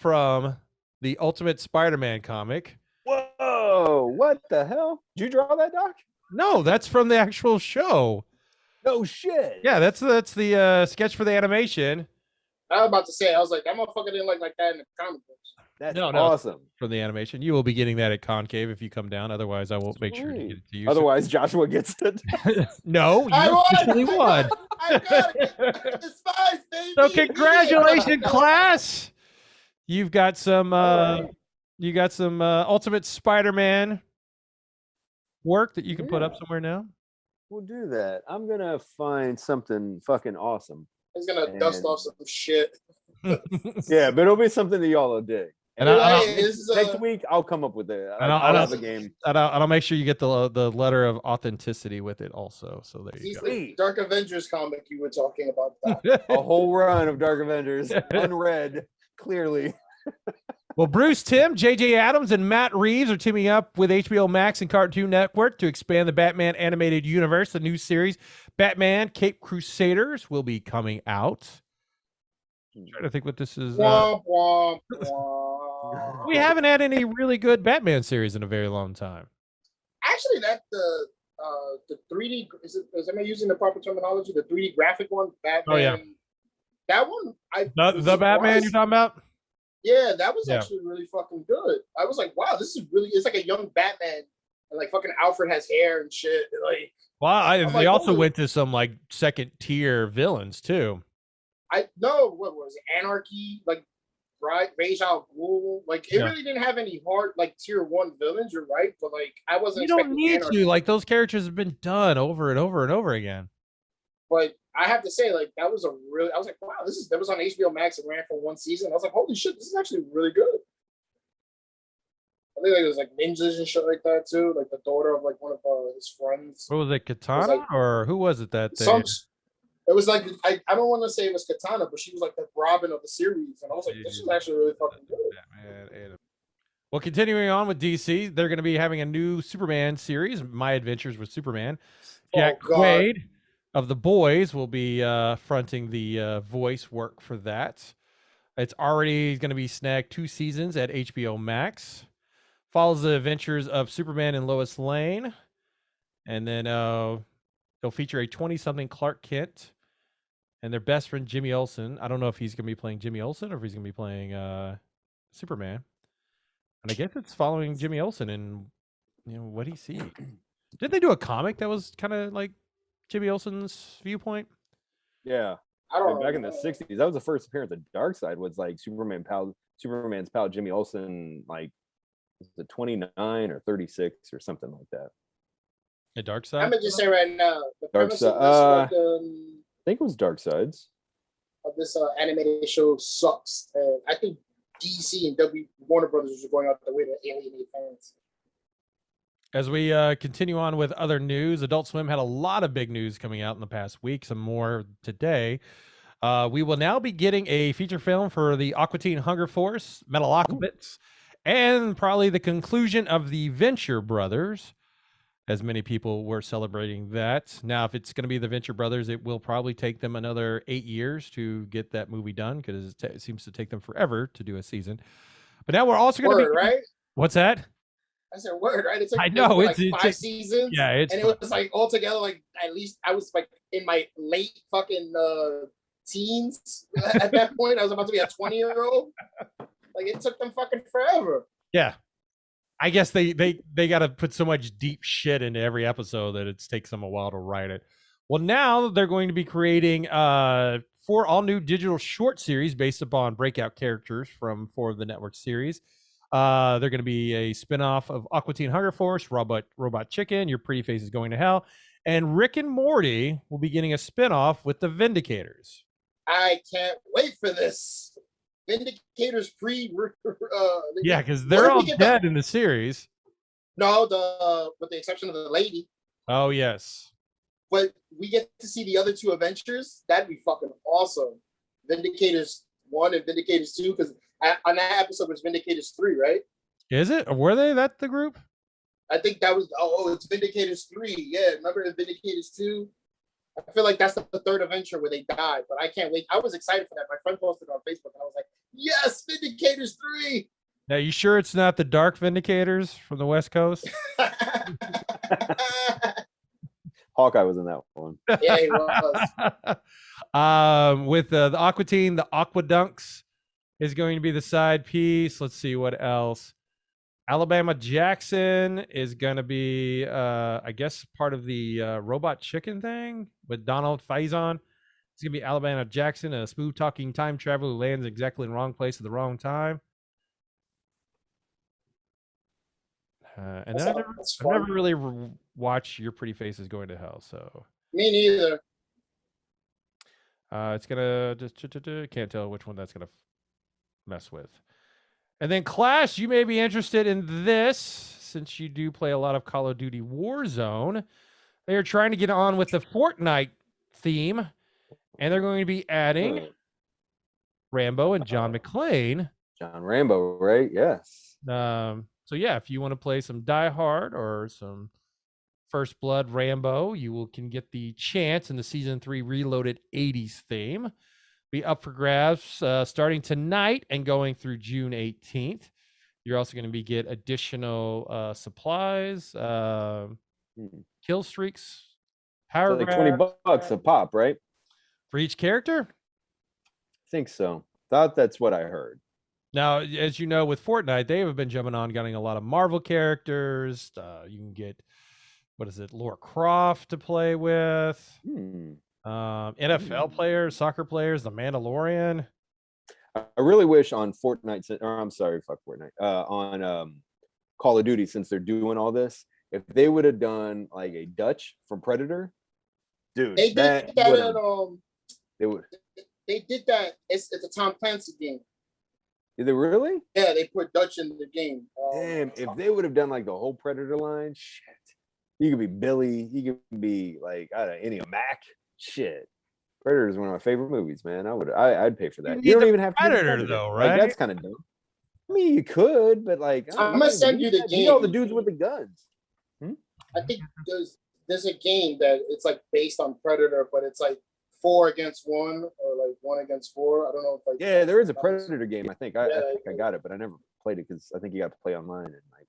Speaker 1: from the Ultimate Spider-Man comic.
Speaker 3: whoa, what the hell? Did you draw that, Doc?
Speaker 1: No, that's from the actual show.
Speaker 3: No shit.
Speaker 1: Yeah, that's the sketch for the animation
Speaker 2: I was about to say, I was like, that motherfucker didn't look like that in the comic books.
Speaker 3: That's
Speaker 1: No.
Speaker 3: awesome.
Speaker 1: from the animation. You will be getting that at Concave if you come down. Otherwise, I won't make sure to get it to you.
Speaker 3: Otherwise, Joshua gets it.
Speaker 1: No,
Speaker 2: I
Speaker 1: you
Speaker 2: won!
Speaker 1: officially
Speaker 2: I
Speaker 1: won.
Speaker 2: I got it. It's fine, baby.
Speaker 1: So congratulations,
Speaker 2: Yeah.
Speaker 1: Class. You've got some
Speaker 3: All right.
Speaker 1: Ultimate Spider-Man work that you can put up
Speaker 3: Yeah.
Speaker 1: somewhere now.
Speaker 3: We'll do that. I'm gonna find something fucking awesome.
Speaker 2: He's gonna dust off some shit.
Speaker 3: Yeah, but it'll be something that y'all will dig.
Speaker 1: And I'll,
Speaker 2: Hey, this is,
Speaker 3: Next week, I'll come up with it.
Speaker 1: And
Speaker 3: I'll have a game.
Speaker 1: I'll make sure you get the letter of authenticity with it also. So there you
Speaker 2: He's
Speaker 1: go.
Speaker 2: the Dark Avengers comic you were talking about. That.
Speaker 3: A whole run of Dark Avengers, unread, clearly.
Speaker 1: Well, Bruce Timm, J.J. Adams, and Matt Reeves are teaming up with HBO Max and Cartoon Network to expand the Batman animated universe. The new series, Batman Cape Crusaders, will be coming out. I'm trying to think what this is.
Speaker 2: Womp, womp, womp.
Speaker 1: We haven't had any really good Batman series in a very long time.
Speaker 2: Actually, that the 3D is am I using the proper terminology? The 3D graphic one, Batman.
Speaker 1: Oh, yeah.
Speaker 2: That one,
Speaker 1: The Batman you're talking about?
Speaker 2: Yeah, that was
Speaker 1: Yeah.
Speaker 2: actually really fucking good. I was like, wow, this is really. It's like a young Batman, and like fucking Alfred has hair and shit. Like,
Speaker 1: Well, they
Speaker 2: like,
Speaker 1: also
Speaker 2: holy-
Speaker 1: went to some like second tier villains too.
Speaker 2: I know what was it, Anarchy, like right, Ra's al Ghul. Like, it
Speaker 1: Yeah.
Speaker 2: really didn't have any hard like tier 1 villains. You're right, but like I wasn't.
Speaker 1: You don't
Speaker 2: expecting
Speaker 1: need
Speaker 2: Anarchy.
Speaker 1: to. Like those characters have been done over and over and over again.
Speaker 2: But I have to say, like, that was a really. I was like, wow, that was on HBO Max and ran for 1 season. I was like, holy shit, this is actually really good. I think like, it was like ninjas and shit like that too. Like the daughter of like one of his friends.
Speaker 1: What was it, Katana
Speaker 2: like-
Speaker 1: or who was it that?
Speaker 2: Some, it was like I don't want to say it was Katana, but she was like the Robin of the series, and I was like, this is actually really fucking good.
Speaker 1: Well, continuing on with DC, they're going to be having a new Superman series, My Adventures with Superman. Jack
Speaker 2: Oh, God.
Speaker 1: Quaid of The Boys will be fronting the voice work for that. It's already going to be snagged 2 seasons at HBO Max. Follows the adventures of Superman and Lois Lane. And then they'll feature a 20-something Clark Kent and their best friend Jimmy Olsen. I don't know if he's gonna be playing Jimmy Olsen or if he's gonna be playing Superman. And I guess it's following Jimmy Olsen and what he see. Did they do a comic that was kind of like Jimmy Olsen's viewpoint?
Speaker 3: Yeah.
Speaker 2: I don't
Speaker 3: Back
Speaker 2: know.
Speaker 3: in the 60s, that was the first appearance of Darkseid, was like Superman's pal Jimmy Olsen, like was it 29 or 36 or something like that.
Speaker 1: A Dark
Speaker 2: I'm
Speaker 1: Side?
Speaker 2: gonna just say right now, the
Speaker 3: Dark
Speaker 2: premise
Speaker 3: Side,
Speaker 2: of this
Speaker 3: I
Speaker 2: fucking
Speaker 3: think it was Darkseid's.
Speaker 2: of this animated show sucks, and I think DC and Warner Brothers are going out the way to alienate fans.
Speaker 1: As we continue on with other news, Adult Swim had a lot of big news coming out in the past week, some more today. We will now be getting a feature film for the Aqua Teen Hunger Force, Metalocalypse, and probably the conclusion of the Venture Brothers, as many people were celebrating that. Now, if it's going to be the Venture Brothers, it will probably take them another 8 years to get that movie done, because it seems to take them forever to do a season. But now we're also going to be...
Speaker 2: right?
Speaker 1: What's that?
Speaker 2: I said word, right? It's like,
Speaker 1: I know,
Speaker 2: like 5 seasons.
Speaker 1: Yeah,
Speaker 2: and it was like altogether, like at least I was like in my late fucking teens at that point. I was about to be a 20-year-old. Like it took them fucking forever.
Speaker 1: Yeah. I guess they got to put so much deep shit into every episode that it takes them a while to write it. Well, now they're going to be creating 4 all-new digital short series based upon breakout characters from 4 of the network series. They're going to be a spinoff of Aqua Teen Hunger Force, Robot Chicken, Your Pretty Face is Going to Hell, and Rick and Morty will be getting a spinoff with the Vindicators.
Speaker 2: I can't wait for this. Vindicators
Speaker 1: yeah, because they're all dead in the series.
Speaker 2: No, with the exception of the lady.
Speaker 1: Oh yes.
Speaker 2: But we get to see the other 2 Adventures. That'd be fucking awesome. Vindicators 1 and Vindicators 2, because on that episode was Vindicators 3, right?
Speaker 1: Is it? Or were they that the group?
Speaker 2: I think that was it's Vindicators 3. Yeah, remember in Vindicators 2? I feel like that's the 3rd adventure where they died, but I can't wait. I was excited for that. My friend posted it on Facebook, and I was like, yes, Vindicators 3.
Speaker 1: Now, you sure it's not the Dark Vindicators from the West Coast?
Speaker 3: Hawkeye was in that one.
Speaker 2: Yeah, he was.
Speaker 1: With the Aqua Teen, the Aqua Dunks is going to be the side piece. Let's see what else. Alabama Jackson is going to be, I guess, part of the Robot Chicken thing with Donald Faison. It's going to be Alabama Jackson, a smooth-talking time traveler who lands exactly in the wrong place at the wrong time. And then I've never really watched Your Pretty Face is Going to Hell, so...
Speaker 2: Me neither.
Speaker 1: It's going to... Can't tell which one that's going to mess with. And then Clash, you may be interested in this, since you do play a lot of Call of Duty Warzone. They are trying to get on with the Fortnite theme, and they're going to be adding Rambo and John McClane.
Speaker 3: John Rambo, right? Yes.
Speaker 1: So yeah, if you want to play some Die Hard or some First Blood Rambo, you can get the chance in the Season 3 Reloaded 80s theme. Be up for grabs starting tonight and going through June 18th. You're also going to get additional supplies, kill streaks, power
Speaker 3: like $20 a pop, right?
Speaker 1: For each character?
Speaker 3: I think so. Thought that's what I heard.
Speaker 1: Now, as you know, with Fortnite, they have been jumping on getting a lot of Marvel characters. You can get, Lara Croft to play with. NFL players, soccer players, The Mandalorian.
Speaker 3: I really wish on Fortnite, or I'm sorry, fuck Fortnite, on Call of Duty, since they're doing all this, if they would have done like a Dutch from Predator, dude,
Speaker 2: they did that.
Speaker 3: They would.
Speaker 2: They did that. It's a Tom Clancy game.
Speaker 3: Did they really?
Speaker 2: Yeah, they put Dutch in the game.
Speaker 3: Damn, if they would have done like the whole Predator line, shit. You could be Billy. You could be like, I don't know, any Mac. Shit. Predator is one of my favorite movies, man. I'd pay for that. You don't even have to be
Speaker 1: Predator though, right?
Speaker 3: Like, that's kind of dumb. I mean, you could, but like,
Speaker 2: I'm gonna send you the game.
Speaker 3: You know, the dudes with the guns.
Speaker 2: I think there's a game that it's like based on Predator, but it's like 4 against 1 or like 1 against 4. I don't know if like
Speaker 3: yeah, there is a Predator game. I think I got it, but I never played it because I think you got to play online and like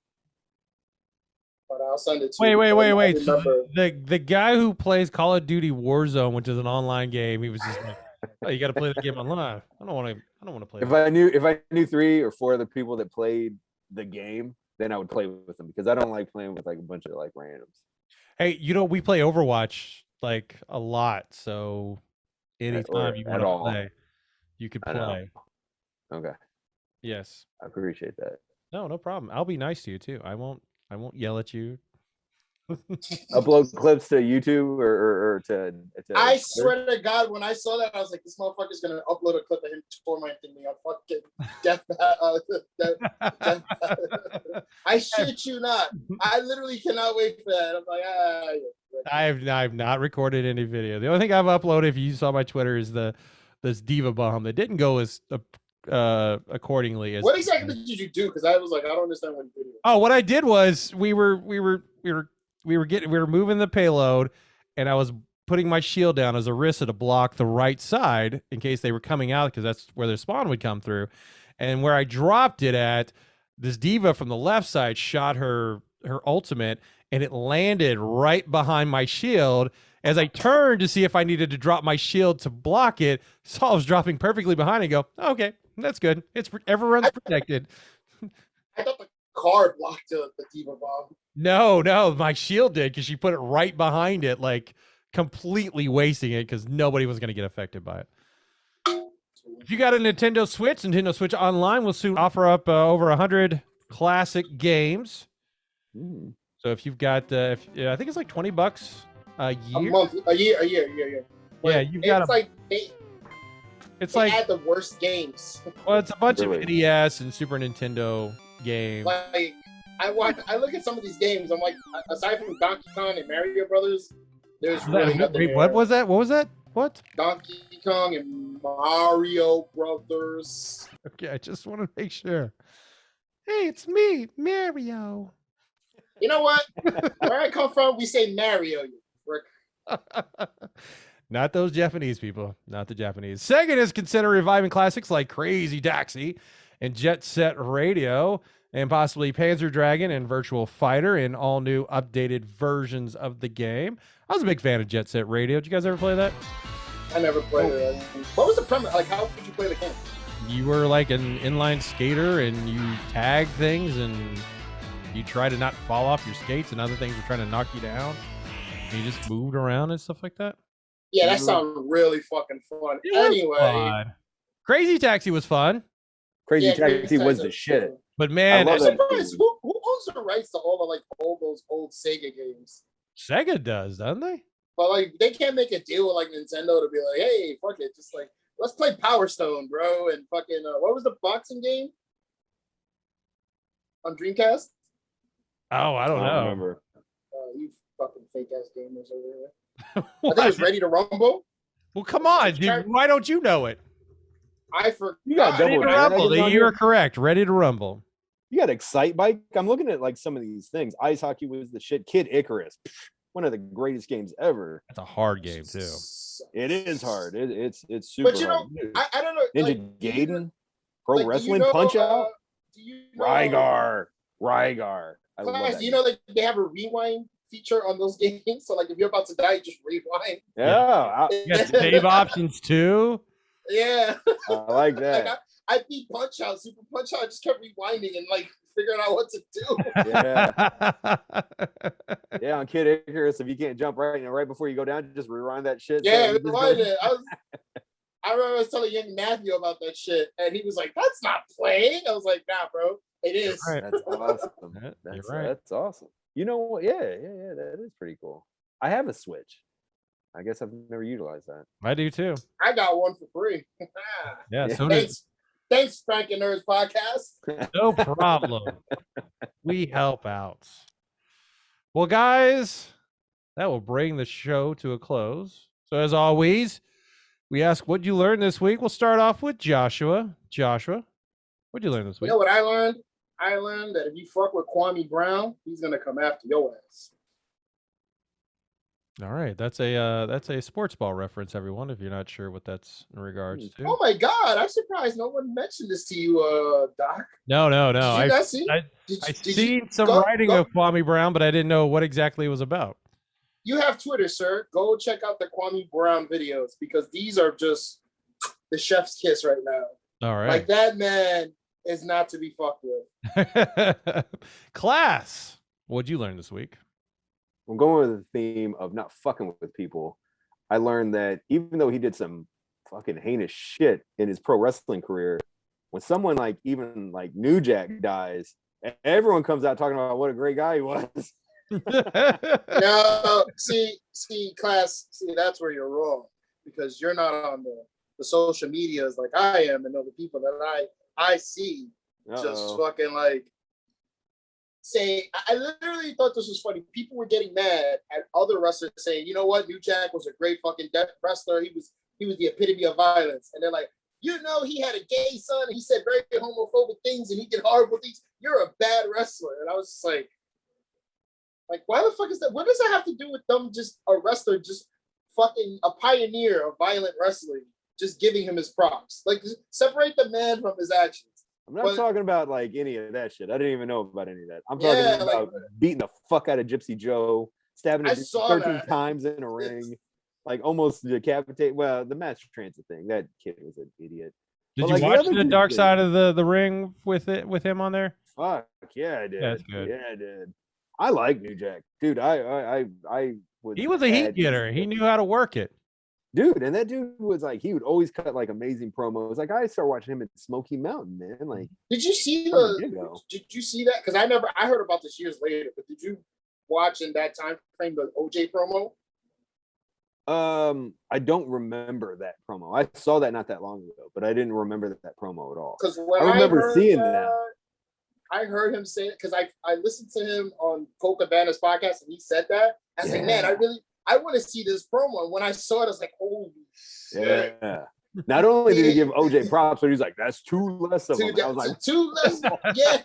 Speaker 2: but I'll send it to
Speaker 1: Wait,
Speaker 2: you.
Speaker 1: wait,
Speaker 2: I
Speaker 1: wait, wait. So
Speaker 2: remember.
Speaker 1: the guy who plays Call of Duty Warzone, which is an online game, he was just like, "Oh, you got to play the game online. I don't want to play."
Speaker 3: If I knew 3 or 4 other people that played the game, then I would play with them because I don't like playing with like a bunch of like randoms.
Speaker 1: Hey, we play Overwatch like a lot, so anytime you want
Speaker 3: at
Speaker 1: to
Speaker 3: all.
Speaker 1: play, you could
Speaker 3: I know.
Speaker 1: play.
Speaker 3: Okay,
Speaker 1: Yes.
Speaker 3: I appreciate that.
Speaker 1: No problem. I'll be nice to you too. I won't yell at you.
Speaker 3: Upload clips to YouTube or to
Speaker 2: I
Speaker 3: Twitter?
Speaker 2: swear to God, when I saw that, I was like, this motherfucker's gonna upload a clip of him tormenting me on fucking death. I shit you not. I literally cannot wait for that. I'm like,
Speaker 1: I've not recorded any video. The only thing I've uploaded, if you saw my Twitter, is this diva bomb that didn't go as accordingly as.
Speaker 2: What exactly did you do? Because I was like, I don't understand what you did.
Speaker 1: Oh, what I did was we were moving the payload, and I was putting my shield down as Orisa to block the right side in case they were coming out, because that's where their spawn would come through. And where I dropped it at, this diva from the left side shot her ultimate, and it landed right behind my shield. As I turned to see if I needed to drop my shield to block it, saw it was dropping perfectly behind it. Go, oh, okay, that's good. Everyone's protected.
Speaker 2: I thought the car blocked the diva bomb.
Speaker 1: No, my shield did, because she put it right behind it, like completely wasting it, because nobody was going to get affected by it. If you got a Nintendo Switch Online will soon offer up over 100 classic games. So if you've got, I think it's like $20 a year.
Speaker 2: A year.
Speaker 1: Yeah, you've got.
Speaker 2: It's like had the worst games.
Speaker 1: Well, it's a bunch of NES and Super Nintendo games.
Speaker 2: Like I look at some of these games. I'm like, aside from Donkey Kong and Mario Brothers, there's really nothing.
Speaker 1: Wait, what was that? What was that? What?
Speaker 2: Donkey Kong and Mario Brothers.
Speaker 1: Okay, I just want to make sure. Hey, it's me, Mario.
Speaker 2: You know what? Where I come from, we say Mario.
Speaker 1: Not those Japanese people. Not the Japanese. Sega is considering reviving classics like Crazy Taxi and Jet Set Radio, and possibly Panzer Dragon and Virtual Fighter in all new updated versions of the game. I was a big fan of Jet Set Radio. Did you guys ever play that?
Speaker 2: I never played it. What was the premise? Like, how did you play the game?
Speaker 1: You were like an inline skater, and you tag things, and you try to not fall off your skates, and other things were trying to knock you down. And you just moved around and stuff like that.
Speaker 2: Yeah, that sounds really fucking fun. Anyway,
Speaker 1: Crazy Taxi was fun.
Speaker 3: Crazy Taxi was the shit.
Speaker 1: But man,
Speaker 2: I'm surprised who owns the rights to all those old Sega games?
Speaker 1: Sega does, doesn't they?
Speaker 2: But like, they can't make a deal with like Nintendo to be like, hey, fuck it, just like let's play Power Stone, bro, and fucking what was the boxing game on Dreamcast?
Speaker 1: Oh, I don't know.
Speaker 3: Remember.
Speaker 2: You fucking fake ass gamers over there. I think it was Ready to Rumble.
Speaker 1: Well, come on, dude. Why don't you know it?
Speaker 2: I forgot.
Speaker 3: You got
Speaker 1: Ready to Rumble. You are correct. Ready to Rumble.
Speaker 3: You got Excite Bike. I'm looking at like some of these things. Ice hockey was the shit. Kid Icarus, one of the greatest games ever.
Speaker 1: That's a hard game too.
Speaker 3: It is hard. It's super.
Speaker 2: But you know,
Speaker 3: hard.
Speaker 2: I don't know.
Speaker 3: Ninja
Speaker 2: like,
Speaker 3: Gaiden, Pro Wrestling, Punch Out.
Speaker 2: Do you know,
Speaker 3: Rygar. I love
Speaker 2: Class,
Speaker 3: that
Speaker 2: do you know that they have a rewind feature on those games? So like, if you're about to die, you just rewind.
Speaker 3: Yeah.
Speaker 1: You got save options too.
Speaker 2: Yeah.
Speaker 3: I like that.
Speaker 2: Like I beat Punch Out, Super Punch Out. I just kept rewinding and like figuring out what to do.
Speaker 3: Yeah. On Kid Icarus, if you can't jump right before you go down, just rewind that shit.
Speaker 2: Yeah, rewind it. I remember I was telling young Matthew about that shit, and he was like, "That's not playing." I was like, "Nah, bro, it is."
Speaker 1: Right.
Speaker 3: That's awesome. That's awesome. You know what? Yeah, that is pretty cool. I have a Switch. I guess I've never utilized that.
Speaker 1: I do too.
Speaker 2: I got one for free.
Speaker 1: Yeah. So
Speaker 2: thanks, Frakkin Nerds Podcast.
Speaker 1: No problem. We help out. Well, guys, that will bring the show to a close. So as always, we ask what you learned this week. We'll start off with Joshua. Joshua, what'd you learn this week?
Speaker 2: You know what I learned? I learned that if you fuck with Kwame Brown, he's gonna come after your ass.
Speaker 1: All right, that's a sports ball reference, everyone. If you're not sure what that's in regards to.
Speaker 2: Oh my God, I'm surprised no one mentioned this to you, Doc.
Speaker 1: No.
Speaker 2: Did you not see?
Speaker 1: I
Speaker 2: Did
Speaker 1: I
Speaker 2: did you
Speaker 1: seen some
Speaker 2: go
Speaker 1: writing
Speaker 2: go?
Speaker 1: of Kwame Brown, but I didn't know what exactly it was about.
Speaker 2: You have Twitter, sir. Go check out the Kwame Brown videos because these are just the chef's kiss right now.
Speaker 1: All right.
Speaker 2: Like that man is not to be fucked with.
Speaker 1: Class, what'd you learn this week?
Speaker 3: I'm going with the theme of not fucking with people. I learned that even though he did some fucking heinous shit in his pro wrestling career, when someone like even like New Jack dies, everyone comes out talking about what a great guy he was.
Speaker 2: No, see, class, that's where you're wrong because you're not on the social medias like I am, and know the people that I see just fucking like say. I literally thought this was funny. People were getting mad at other wrestlers saying, "You know what? New Jack was a great fucking wrestler. He was the epitome of violence." And they're like, "You know, he had a gay son. And he said very homophobic things, and he did horrible things. You're a bad wrestler." And I was just like, why the fuck is that? What does that have to do with them? Just a wrestler, just fucking a pioneer of violent wrestling, just giving him his props. Like, separate the man from his actions.
Speaker 3: I'm not talking about like any of that shit. I didn't even know about any of that. I'm talking about beating the fuck out of Gypsy Joe, stabbing him 13 times in a ring, like almost decapitate. Well, the master transit thing. That kid was an idiot.
Speaker 1: Did you watch the Dark Side of the ring with him on there?
Speaker 3: Fuck yeah, I did.
Speaker 1: That's good.
Speaker 3: Yeah, I did. I like New Jack, dude. I was.
Speaker 1: He was a heat getter. He knew how to work it,
Speaker 3: dude. And that dude was like, he would always cut like amazing promos. Like I started watching him at Smoky Mountain, man. Like,
Speaker 2: did you see that? Because I heard about this years later. But did you watch in that time frame the OJ promo?
Speaker 3: I don't remember that promo. I saw that not that long ago, but I didn't remember that promo at all.
Speaker 2: Because
Speaker 3: I remember seeing that.
Speaker 2: I heard him say it because I listened to him on Cole Cabana's podcast and he said that. I was like, man, I want to see this promo. And when I saw it, I was like, holy shit.
Speaker 3: Yeah. Not only did he give OJ props, but he's like, that's two less of them. I was like,
Speaker 2: two less. Yeah.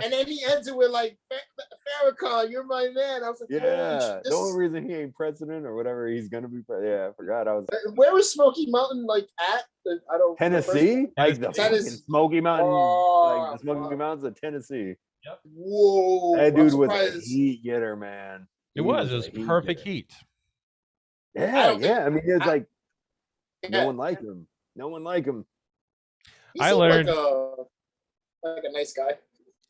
Speaker 2: And then he ends it with like, Farrakhan, you're my man. I was like,
Speaker 3: yeah. The only reason he ain't president or whatever he's gonna be. Yeah, I forgot.
Speaker 2: Where was Smoky Mountain like at? I don't.
Speaker 3: Tennessee, like the Tennessee. Smoky Mountain, like the Smoky Mountains of Tennessee.
Speaker 1: Yep.
Speaker 2: Whoa.
Speaker 3: That dude was a heat getter, man.
Speaker 1: It was perfect heat.
Speaker 3: Yeah, yeah. I mean, it's like no one like him. No one like him.
Speaker 1: I learned
Speaker 2: like a nice guy.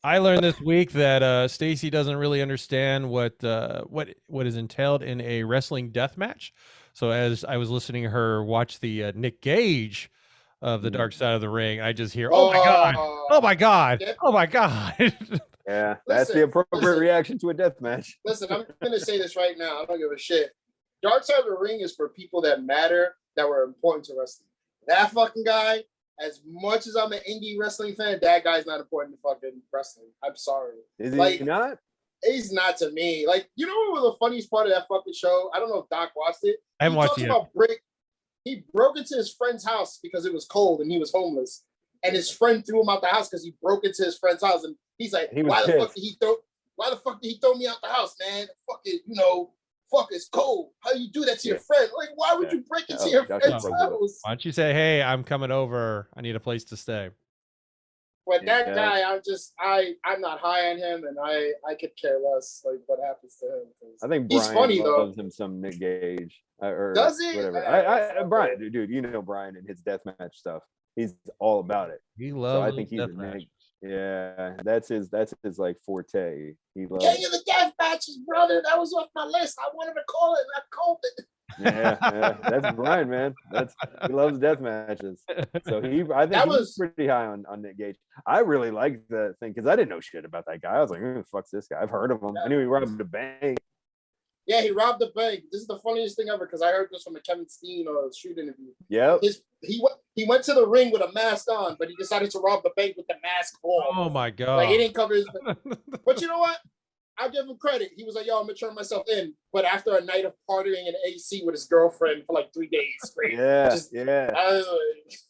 Speaker 1: I learned this week that Stacy doesn't really understand what is entailed in a wrestling death match. So as I was listening to her watch the Nick Gage of the Dark Side of the Ring, I just hear, "Oh my god! Oh my god! Oh my god!"
Speaker 3: Yeah, that's the appropriate reaction to a death match.
Speaker 2: Listen, I'm going to say this right now. I don't give a shit. Dark Side of the Ring is for people that matter, that were important to wrestling. That fucking guy, as much as I'm an indie wrestling fan, that guy's not important to fucking wrestling. I'm sorry.
Speaker 3: Is he not?
Speaker 2: He's not to me. Like, you know what was the funniest part of that fucking show? I don't know if Doc watched it.
Speaker 1: I haven't watched it yet.
Speaker 2: He broke into his friend's house because it was cold and he was homeless. And his friend threw him out the house because he broke into his friend's house. And he's like, why the fuck did he throw me out the house, man? Fuck it, fuck, it's cold. How you do that to your friend? Like, why would you break into your friend's house?
Speaker 1: Why don't you say, hey, I'm coming over. I need a place to stay.
Speaker 2: But that guy, I'm not high on him, and I could care less like what happens to him.
Speaker 3: I think Brian he's funny loves him some Nick Gage. Or
Speaker 2: does he?
Speaker 3: Whatever. Brian, dude, you know Brian and his deathmatch stuff. He's all about it.
Speaker 1: He loves.
Speaker 3: So I think he's a Nick. Yeah, that's his like forte. He loves.
Speaker 2: King of the death matches, brother. That was off my list. I wanted to call it, and I called it.
Speaker 3: Yeah, that's Brian, man. He loves death matches. So I think he's pretty high on Nick Gage. I really like the thing because I didn't know shit about that guy. I was like, who the fuck's this guy? I've heard of him. I knew he robbed the bank.
Speaker 2: Yeah, he robbed the bank. This is the funniest thing ever because I heard this from a Kevin Steen shoot interview.
Speaker 3: Yeah.
Speaker 2: He went to the ring with a mask on, but he decided to rob the bank with the mask on.
Speaker 1: Oh my god!
Speaker 2: Like he didn't cover his. But you know what? I'll give him credit. He was like, "Yo, I'm gonna turn myself in." But after a night of partying in AC with his girlfriend for like 3 days straight,
Speaker 3: yeah.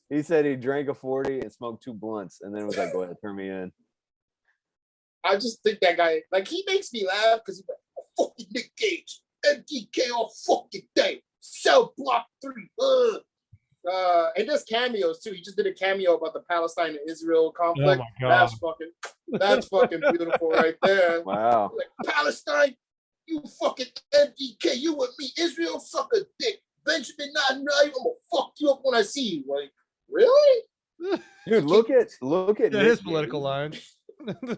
Speaker 3: He said he drank a 40 and smoked 2 blunts, and then was like, "Go ahead, turn me in."
Speaker 2: I just think that guy, like, he makes me laugh because he's like, "Fucking Nick Gage, MDK all fucking day. Cell block 3. And there's cameos too. He just did a cameo about the Palestine and Israel conflict.
Speaker 1: Oh my God.
Speaker 2: That's fucking beautiful right there.
Speaker 3: Wow.
Speaker 2: Like, Palestine, you fucking MDK, you with me. Israel, suck a dick. Benjamin Netanyahu, I'm gonna fuck you up when I see you. Like, really?
Speaker 3: Dude, look at
Speaker 1: Yeah, his political lines.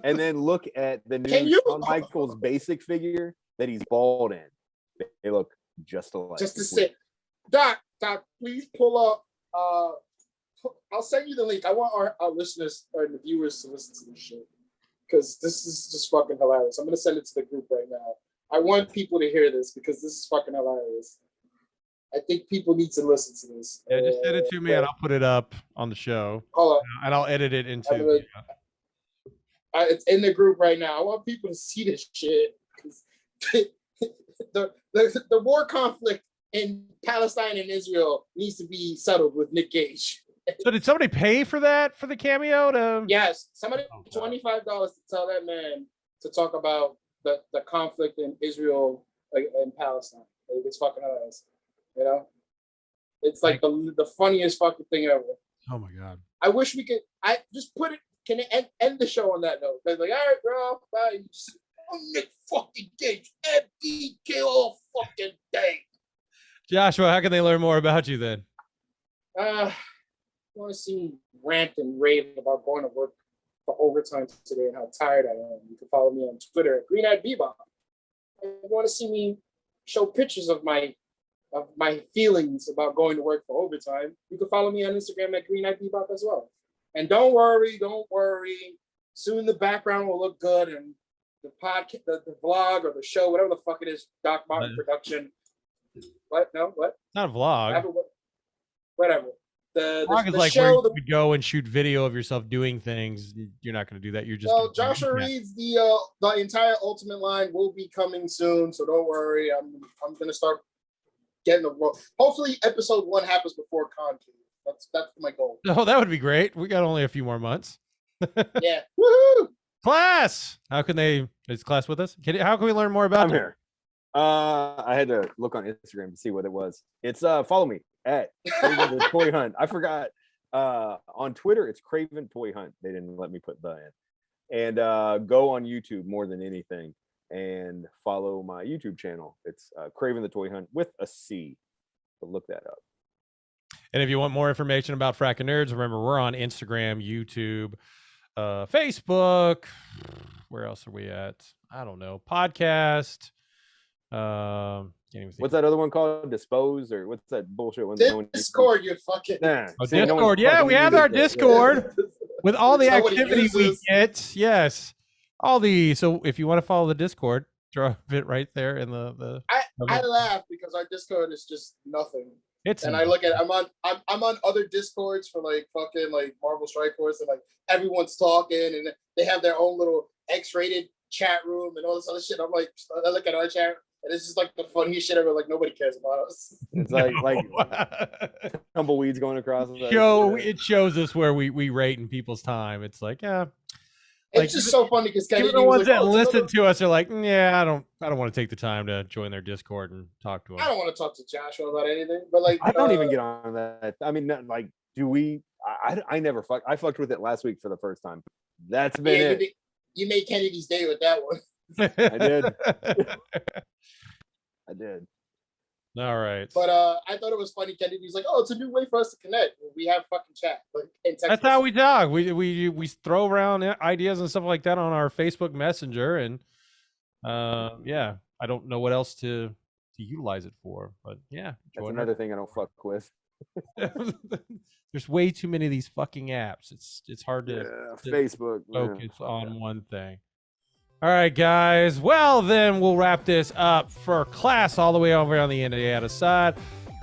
Speaker 3: and then look at the new Shawn Michaels basic figure that he's bald in. They look just alike.
Speaker 2: Just to say, Doc, please pull up. I'll send you the link. I want our listeners or the viewers to listen to this shit because this is just fucking hilarious. I'm gonna send it to the group right now. I want people to hear this because this is fucking hilarious. I think people need to listen to this.
Speaker 1: Yeah, just send it to me and I'll put it up on the show.
Speaker 2: Hold on.
Speaker 1: And I'll edit it into.
Speaker 2: It's in the group right now. I want people to see this shit because the war conflict in Palestine and Israel needs to be settled with Nick Gage.
Speaker 1: So did somebody pay for that for the cameo? To
Speaker 2: Yes, somebody $25 to tell that man to talk about the conflict in Israel and Palestine. Like, it's fucking hilarious. You know, it's like the funniest fucking thing ever.
Speaker 1: Oh my God!
Speaker 2: I wish we could. I just put it. Can it end the show on that note? They're like, all right, bro, bye. Just, Nick fucking Gage, MDK all fucking day.
Speaker 1: Joshua, how can they learn more about you then?
Speaker 2: Want to see me rant and rave about going to work for overtime today and how tired I am? You can follow me on Twitter at Green-Eyed Bebop. If you want to see me show pictures of my feelings about going to work for overtime, you can follow me on Instagram at Green-Eyed Bebop as well. And don't worry. Soon the background will look good and the podcast, the vlog or the show, whatever the fuck it is, Doc Martin production. What? No, what?
Speaker 1: Not a vlog.
Speaker 2: Whatever. The
Speaker 1: vlog is like
Speaker 2: show,
Speaker 1: where you go and shoot video of yourself doing things. You're not going to do that. You're just.
Speaker 2: Well, Joshua Reed's the entire Ultimate line will be coming soon, so don't worry. I'm gonna start getting the role. Hopefully, episode 1 happens before Con. That's my goal.
Speaker 1: Oh, that would be great. We got only a few more months.
Speaker 2: Yeah. Woohoo!
Speaker 1: Class. How can they? Is Class with us? How can we learn more about?
Speaker 3: I'm here. I had to look on Instagram to see what it was. It's follow me at Craven the Toy Hunt. I forgot. On Twitter, it's Craven Toy Hunt. They didn't let me put the in. And go on YouTube more than anything and follow my YouTube channel. It's Craven the Toy Hunt with a C. So look that up.
Speaker 1: And if you want more information about Frakkin Nerds, remember we're on Instagram, YouTube, Facebook. Where else are we at? I don't know. Podcast. Can't even think.
Speaker 3: What's that other one called? Dispose or what's that bullshit one?
Speaker 2: Discord, you fucking.
Speaker 3: Nah,
Speaker 1: Discord. Yeah, we have our Discord with all the activity we get. Yes, all the. So if you want to follow the Discord, drop it right there in the.
Speaker 2: I laugh because our Discord is just nothing. I look at I'm on other Discords for like fucking like Marvel Strike Force and like everyone's talking and they have their own little X-rated chat room and all this other shit. I'm like, I look at our chat and it's just like the funniest shit ever. Like nobody cares about us.
Speaker 3: It's like tumbleweeds going across.
Speaker 1: It shows us where we rate in people's time. It's like, yeah.
Speaker 2: It's just so funny because
Speaker 1: even the ones that listen to us are like, yeah, I don't want to take the time to join their Discord and talk to them.
Speaker 2: I don't want to talk to Joshua about anything, but like
Speaker 3: I don't even get on that. I mean, like, do we? I never fuck. I fucked with it last week for the first time. That's been it.
Speaker 2: You made Kennedy's day with that one.
Speaker 3: I did. I did.
Speaker 1: All right.
Speaker 2: But I thought it was funny. Kennedy's like, oh, it's a new way for us to connect. We have fucking chat. Like,
Speaker 1: that's how we talk. We throw around ideas and stuff like that on our Facebook Messenger, and yeah, I don't know what else to utilize it for, but yeah,
Speaker 3: that's another thing I don't fuck with.
Speaker 1: There's way too many of these fucking apps. It's hard to
Speaker 3: Facebook
Speaker 1: focus on one thing. All right, guys. Well, then we'll wrap this up for Class all the way over on the Indiana side.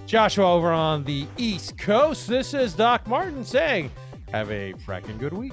Speaker 1: Joshua over on the East Coast. This is Doc Martin saying, have a fracking good week.